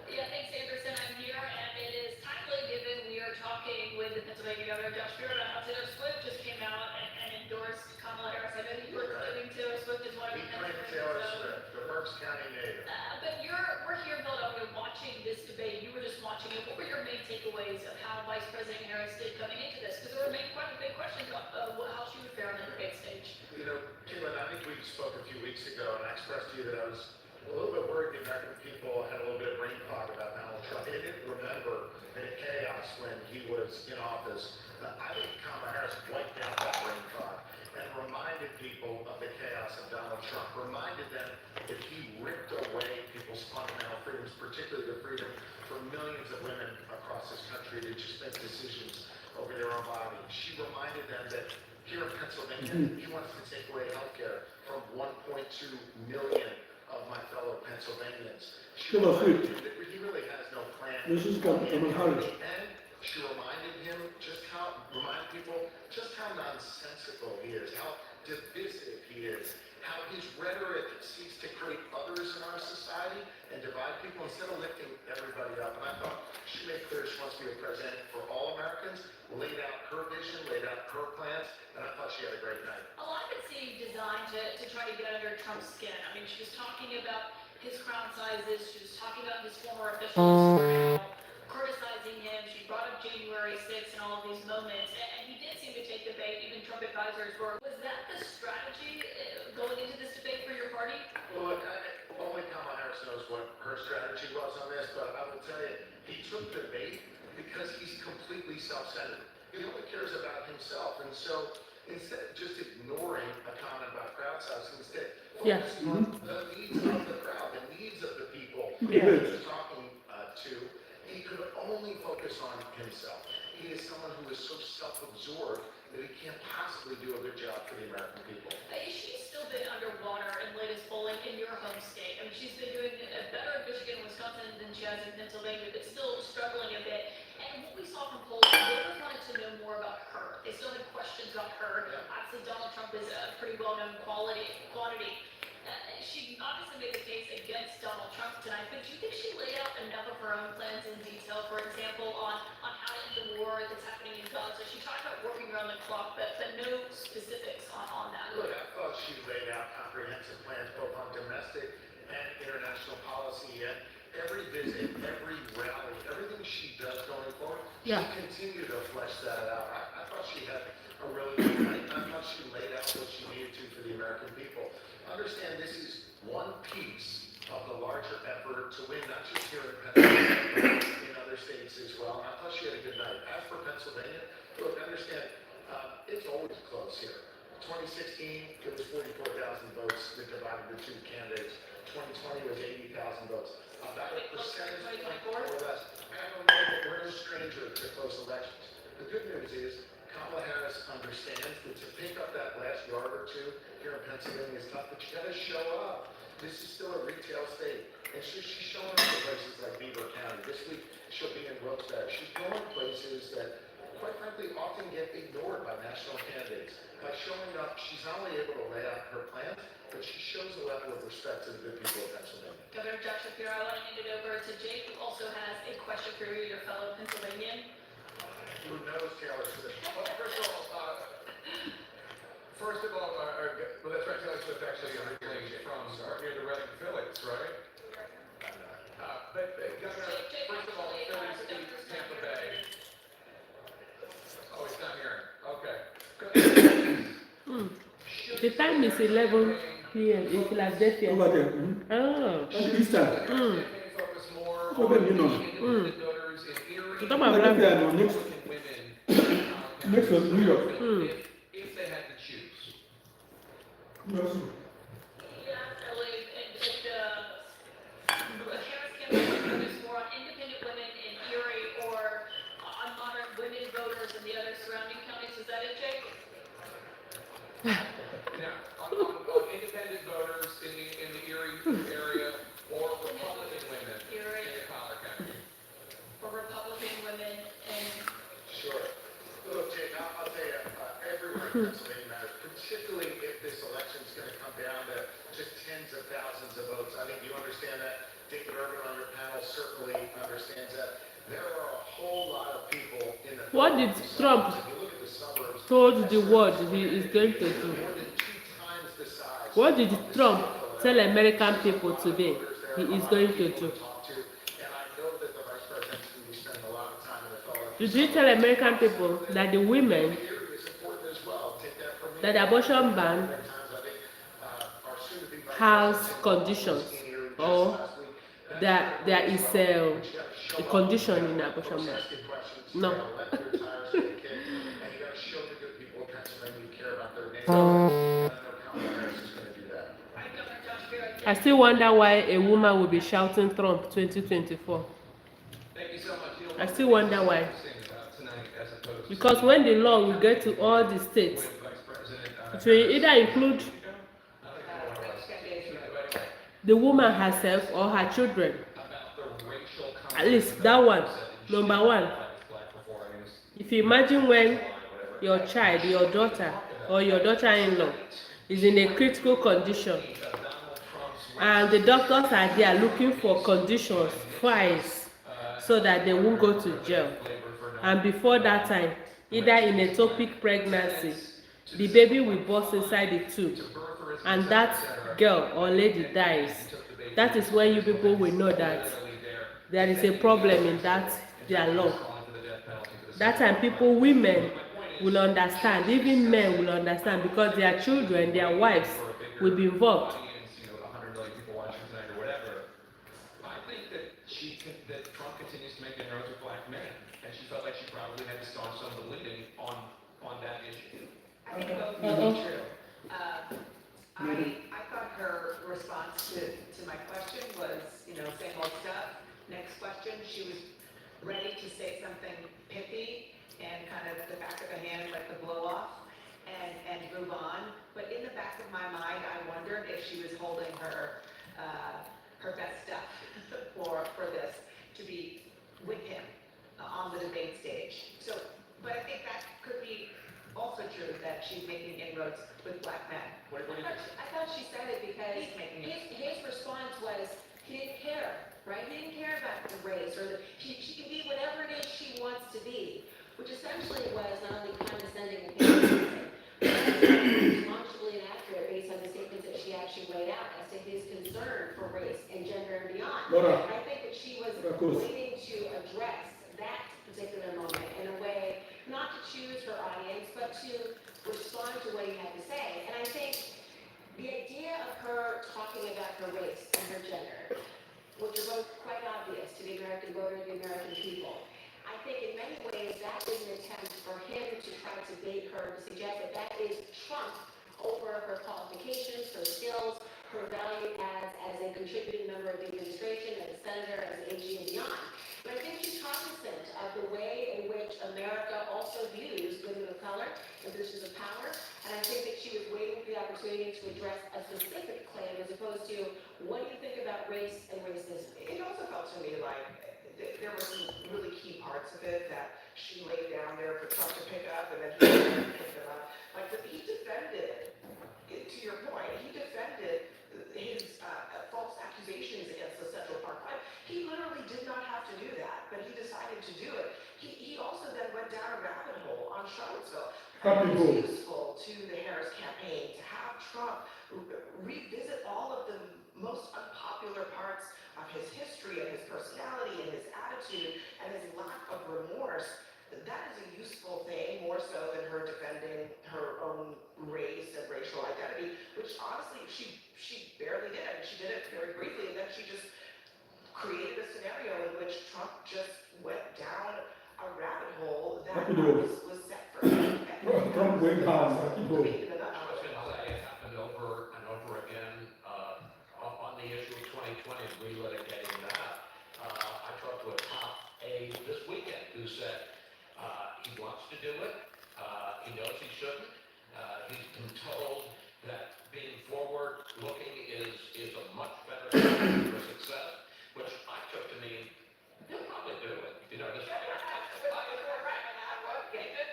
Yeah, thanks, Anderson. I'm here, and it is timely given we are talking with the Pennsylvania Governor Josh Shapiro. How Taylor Swift just came out and endorsed Kamala Harris. I know you were claiming Taylor Swift as one of the Taylor Swift, the Berks County native. But we're here in Philadelphia watching this debate. You were just watching it. What were your main takeaways of how Vice President Harris did coming into this? Because there were quite a big questions about how she would fare on the debate stage. Caitlin, I think we spoke a few weeks ago, and I expressed to you that I was a little bit worried the American people had a little bit of brain fog about Donald Trump. they didn't remember the chaos when he was in office. I think Kamala Harris wiped out that brain fog and reminded people of the chaos of Donald Trump, reminded them that he ripped away people's fundamental freedoms, particularly the freedom for millions of women across this country to just make decisions over their own body. She reminded them that here in Pennsylvania, he wants to take away health care from 1.2 million of my fellow Pennsylvanians. She reminded him that he really has no plan. This is Kamala Harris. And she reminded him remind people just how nonsensical he is, how divisive he is, how his rhetoric seeks to create others in our society and divide people instead of lifting everybody up. And I thought she made clear she wants to be a president for all Americans, laid out her vision, laid out her plans, and I thought she had a great night. A lot of it seemed designed to try to get under Trump's skin. I mean, she was talking about his crown sizes, she was talking about his former officials, criticizing him. She brought up January 6th and all of these moments, and he did seem to take the bait. Even Trump advisors were. Was that the strategy going into this debate for your party? Well, look, only Kamala Harris knows what her strategy was on this, but I will tell you, he took the bait because he's completely self-centered. He only cares about himself, and so instead of just ignoring a comment about crowd size, instead focusing on the needs of the crowd, the needs of the people he was talking to, he could only focus on himself. He is someone who is so self-absorbed that he can't possibly do a good job for the American people. She's still been underwater in latest polling in your home state. I mean, she's been doing better in Michigan and Wisconsin than she has in Pennsylvania, but still struggling a bit. And what we saw from polls, voters wanted to know more about her. They still had questions about her. Obviously, Donald Trump is a pretty well-known quantity. She obviously made the case against Donald Trump tonight, but do you think she laid out enough of her own plans in detail, for example, on how to end the war that's happening in Gaza? She talked about working around the clock, but no specifics on that. Look, I thought she laid out comprehensive plans both on domestic and international policy, and every visit, every rally, everything she does going forward, she continued to flesh that out. I thought she had a really good night. I thought she laid out what she needed to for the American people. Understand this is one piece of the larger effort to win, not just here in Pennsylvania, but in other states as well. And I thought she had a good night. As for Pennsylvania, look, understand, it's always close here. 2016, it was 44,000 votes that divided the two candidates. 2020 was 80,000 votes. About a percentage point or less. I don't know that we're no stranger to close elections. The good news is Kamala Harris understands that to pick up that last yard or two here in Pennsylvania is tough, but you got to show up. This is still a retail state. And she's showing up in places like Beaver County. This week, she'll be in Wilkes-Barre. She's going places that, quite frankly, often get ignored by national candidates. By showing up, she's not only able to lay out her plans, but she shows a level of respect to the good people of Pennsylvania. Governor Josh Shapiro, I want to hand it over to Jake, who also has a question for you, your fellow Pennsylvanian. Who knows Taylor Swift? Well, first of all, well, that's right, Taylor Swift actually originally from near the Reading Phillies, right? But Governor, first of all, the Phillies beat Tampa Bay. Oh, he's not here. Okay. The time is 11 p.m. in Philadelphia. Over there. Oh. Eastern. Focus more Over on you know. voters in Erie. Philadelphia, no, next was New York. If they had to choose. Yes. Harris campaign focus more on independent women in Erie or on modern women voters in the other surrounding counties. Is that it, Jake? Now, on independent voters in the Erie area or Republican women in Collier County. For Republican women and Sure. Look, Jake, I'll tell you, everywhere in Pennsylvania matters, particularly if this election is going to come down to just tens of thousands of votes. I think you understand that. David Urban on your panel certainly understands that. There are a whole lot of people in the... What did Trump told the world he is going to do? What did Trump tell American people today he is going to do? Did you tell American people that the women, that the abortion ban has conditions, or that there is a condition in abortion ban. No. And you gotta show the good people of Pennsylvania you care about their neighbors. I know Kamala Harris is gonna do that. I still wonder why a woman will be shouting Trump 2024. Thank you so much. I still wonder why. Because when the law will get to all the states, it will either include the woman herself or her children. At least that one, number one. If you imagine when your child, your daughter, or your daughter-in-law is in a critical condition, and the doctors are there looking for conditions, files, so that they won't go to jail. And before that time, either in ectopic pregnancy, the baby will burst inside the tube, and that girl or lady dies. That is when you people will know that there is a problem in that their law. That time people, women will understand, even men will understand, because their children, their wives will be involved. That Trump continues to make inroads with black men, and she felt like she probably had to start some of the bleeding on that issue. I think both may be true. I thought her response to my question was, same old stuff. Next question, she was ready to say something pithy and kind of the back of the hand, like the blow off, and move on. But in the back of my mind, I wondered if she was holding her best stuff for this, to be with him on the debate stage. So, but I think that could be also true, that she's making inroads with black men. I thought she said it because his response was he didn't care, right? He didn't care about the race or she can be whatever it is she wants to be, which essentially was not only condescending and patronizing, but longibly inaccurate based on the statements that she actually laid out as to his concern for race and gender and beyond. And I think that she was waiting to address that particular moment in a way, not to choose her audience, but to respond to what he had to say. And I think the idea of her talking about her race and her gender, which are both quite obvious to the American voter and the American people, I think in many ways that is an attempt for him to try to bait her, to suggest that that is Trump over her qualifications, her skills, her value as a contributing member of the administration, as a senator, as an AG and beyond. But I think she's cognizant of the way in which America also views women of color and positions of power. And I think that she was waiting for the opportunity to address a specific claim as opposed to, what do you think about race and racism? It also felt to me like there were some really key parts of it that she laid down there for Trump to pick up, and then he picked them up. Like, he defended, to your point, he defended his false accusations against the Central Park Five. He literally did not have to do that, but he decided to do it. He also then went down a rabbit hole on Charlottesville. It was useful to the Harris campaign to have Trump revisit all of the most unpopular parts of his history and his personality and his attitude and his lack of remorse. That is a useful thing, more so than her defending her own race and racial identity, which honestly she barely did. I mean, she did it very briefly, and then she just created a scenario in which Trump just went down a rabbit hole that was set for him. Trump went down. I was going to say it happened over and over again on the issue of 2020, relitigating that. I talked to a top aide this weekend who said he wants to do it. He knows he shouldn't. He's been told that being forward-looking is a much better strategy for success, which I took to mean he'll probably do it. He did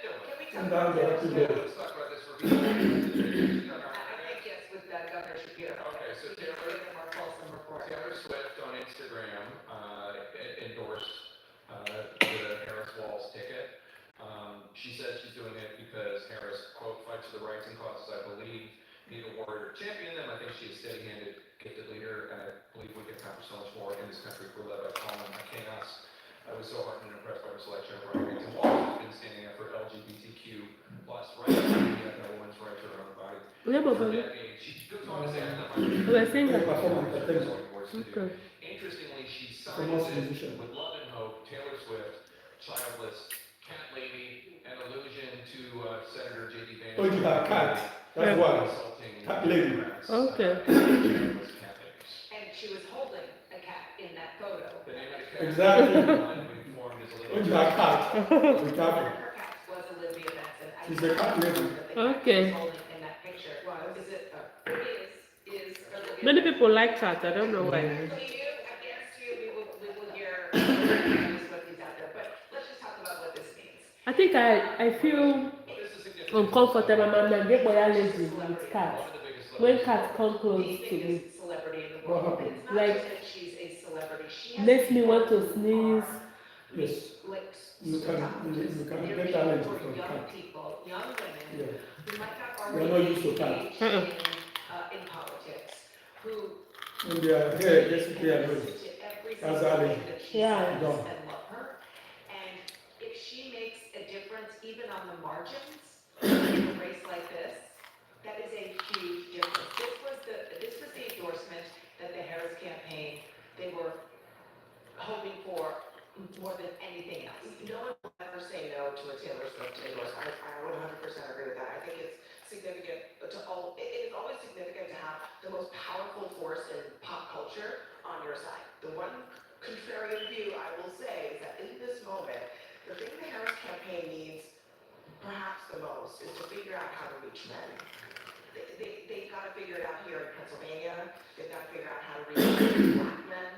do it. Let's talk about this for a I think yes, with Governor Shapiro. Okay, so Taylor Swift on Instagram endorsed the Harris Walls ticket. She says she's doing it because Harris, quote, fights for the rights and causes I believe need a warrior to champion them. I think she's a steady-handed, gifted leader, and I believe we can accomplish so much more in this country if we're led by calm and chaos. I was so heartened and impressed by the selection of Robert Walls, who's been standing up for LGBTQ plus rights, and a woman's right to her own body. She goes on to say, Okay. interestingly, she famous musician. with Love and Hope, Taylor Swift, Childless, Cat Lady, an allusion to Senator J.D. Vance. Oh, you have cat. That's why. Cat lady. Okay. And she was holding a cat in that photo. The name of the cat. Exactly. Informed is a little. Oh, you have cat. Be One of careful. her cats was Olivia Benson. I She's a cat lady. that the cat Okay. she was holding in that picture was, is Olivia Many Benson. people like cats. I don't know why. I guarantee you, we will hear what these out there, but let's just talk about what this means. I think I feel uncomfortable. I'm get my allergy with cats. When cats come close to me, Biggest celebrity in the world. And it's not Like, just that she's a celebrity. She has makes me people want to who sneeze. are Yes. like You can They're get people allergy for from young cat. people, young women Yeah. who might not They're already not used to cat. engaged in politics, who When they are here, basically alone. listen to every That's single allergy. thing that she Yeah. says Done. and love her. And if she makes a difference even on the margins in a race like this, that is a huge difference. This was the endorsement that the Harris campaign, they were hoping for more than anything else. No one will ever say no to a Taylor Swift endorsement. I 100% agree with that. I think it's significant to all, it is always significant to have the most powerful force in pop culture on your side. The one contrarian view I will say is that in this moment, the thing the Harris campaign needs perhaps the most is to figure out how to reach men. They've got to figure it out here in Pennsylvania. They've got to figure out how to reach black men.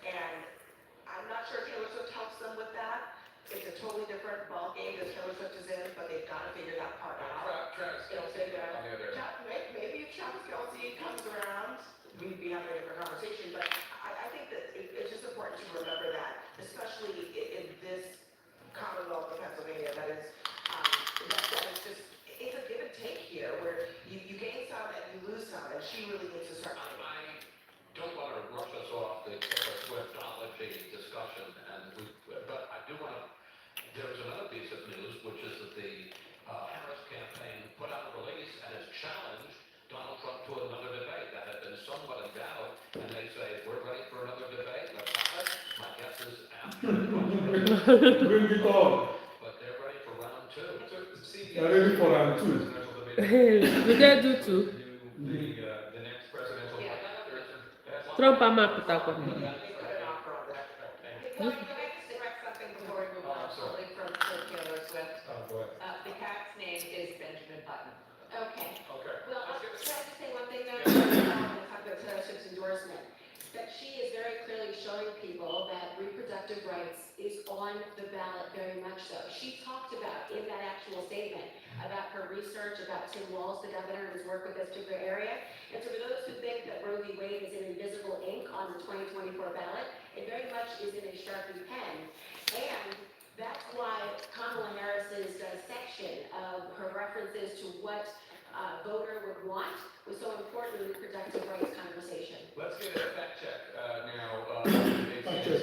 And I'm not sure Taylor Swift helps them with that. It's a totally different ballgame that Taylor Swift is in, but they've got to figure that part out. Travis They'll Kelce figure out. on the other. Maybe if Travis Kelce comes around, we'd be having a different conversation. But I think that it's just important to remember that, especially in this Commonwealth of Pennsylvania, that is just, it's a give and take here, where you gain some and you lose some, and she really needs to start. I don't want to rush us off the Taylor Swiftology discussion, but I do want to. There's another piece of news, which is that the Harris campaign put out a release and has challenged Donald Trump to another debate that had been somewhat in doubt, and they say we're ready for another debate. Let's have it. My guess is after the Bring it on. but they're ready for round two. They're ready for round two. We get do too. The next presidential Trump ama putakwa. Can I just correct something before we move on, only from Taylor Swift? Go ahead. The cat's name is Benjamin Button. Okay. Okay. Well, can I just say one thing though, when we talk about Taylor Swift's endorsement, that she is very clearly showing people that reproductive rights is on the ballot very much so. She talked about, in that actual statement, about her research about Tim Walz, the governor, and his work with this particular area. And so for those who think that Roe v. Wade is in invisible ink on the 2024 ballot, it very much is in a Sharpie pen. And that's why Kamala Harris's section of her references to what voter would want was so important in the reproductive rights conversation. Let's get a fact check now.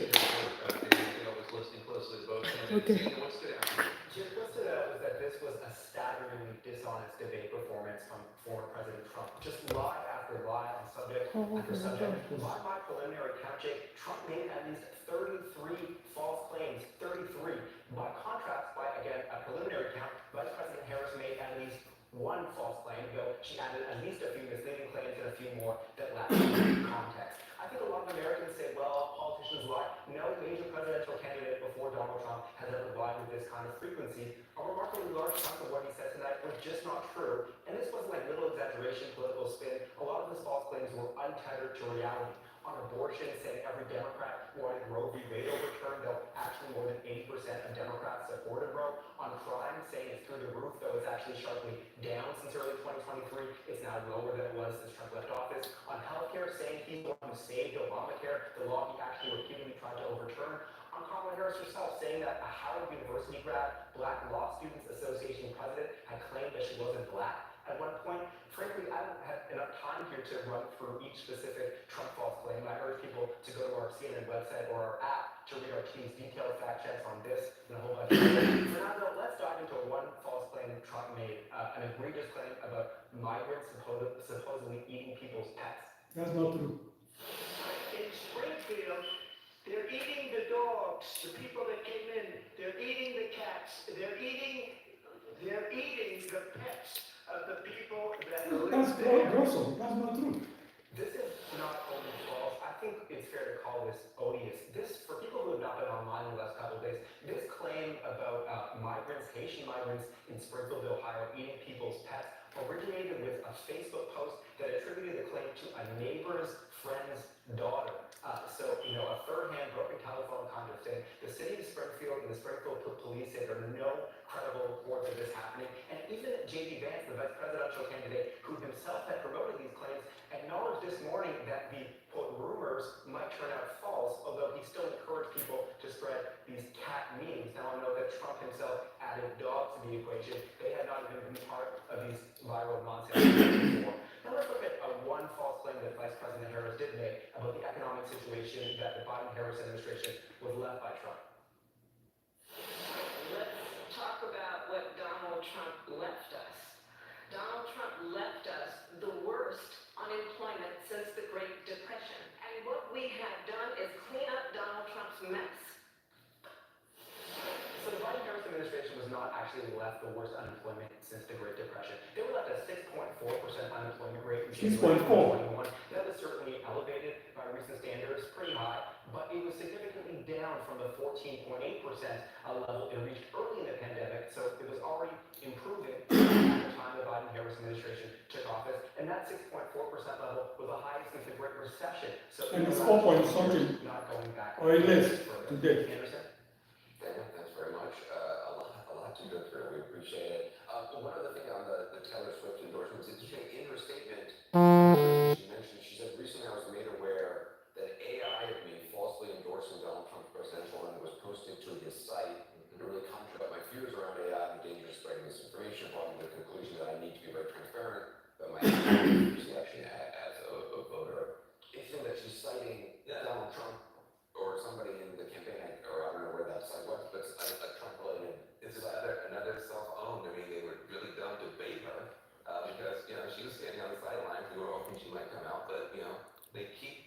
Daniel was listening closely to both candidates. What stood out? Just what stood out was that this was a staggeringly dishonest debate performance from former President Trump. Just lie after lie on subject after subject. By my preliminary count, Jake, Trump made at least 33 false claims. 33. By contrast, by again a preliminary count, Vice President Harris made at least one false claim, though she added at least a few misleading claims and a few more that lacked context. I think a lot of Americans say, well, politicians lie. No major presidential candidate before Donald Trump has ever lied with this kind of frequency. A remarkably large chunk of what he said tonight was just not true. And this wasn't like little exaggeration, political spin. A lot of his false claims were untethered to reality. On abortion, saying every Democrat wanted Roe v. Wade overturned, though actually more than 80% of Democrats supported Roe. On crime, saying it's through the roof, though it's actually sharply down since early 2023. It's now lower than it was since Trump left office. On healthcare, saying he's the one who saved Obamacare, the law he actually repeatedly tried to overturn. On Kamala Harris herself, saying that a Howard University grad, Black Law Students Association president, had claimed that she wasn't black at one point. Frankly, I don't have enough time here to run through each specific Trump false claim. I urge people to go to our CNN website or our app to read our team's detailed fact checks on this and a whole bunch of things. For now, though, let's dive into one false claim Trump made, an egregious claim about migrants supposedly eating people's pets. That's not true. In Springfield, there eating the dogs, the people that came in, they're eating the cats, they're eating the pets of the people that That's live there. gruesome. That's not true. This is not only false, I think it's fair to call this odious. This, for people who have not been online in the last couple of days, this claim about migrants, Haitian migrants in Springfield, Ohio, eating people's pets, originated with a Facebook post that attributed the claim to a neighbor's friend's daughter. A third-hand broken telephone kind of thing. The city of Springfield and the Springfield police say there are no credible reports of this happening. And even J.D. Vance, the vice presidential candidate, who himself had promoted these claims, acknowledged this morning that the quote rumors might turn out false, although he still encouraged people to spread these cat memes. Now I know that Trump himself added dogs to the equation. They had not even been part of these viral nonsense before. Now let's look at one false claim that Vice President Harris did make about the economic situation that the Biden-Harris administration was left by Trump. Let's talk about what Donald Trump left us. Donald Trump left us the worst unemployment since the Great Depression. And what we have done is clean up Donald Trump's mess. So the Biden-Harris administration was not actually left the worst unemployment since the Great Depression. They were left a 6.4% unemployment rate in 6.4. 2021. That was certainly elevated by recent standards, pretty high, but it was significantly down from the 14.8% level it reached early in the pandemic. So it was already improving at the time the Biden-Harris administration took office, and that 6.4% level was the highest since the Great Recession. So And it's 4 point something, not going back or less further. today. Anderson? Thanks very much. A lot to go through. We appreciate it. One other thing on the Taylor Swift endorsements, it's interesting. In her statement, she said, recently I was made aware that AI of me falsely endorsing Donald Trump's presidential run was posted to his site. It really conjured up my fears around AI and the danger of spreading misinformation, brought me to the conclusion that I need to be very transparent about my selection as a voter. Interesting that she's citing Donald Trump or somebody in the campaign, or I don't know where that site was, but a Trump-related. This is another self-owned. I mean, they were really dumb to bait her because she was standing on the sidelines. We were hoping she might come out, but they keep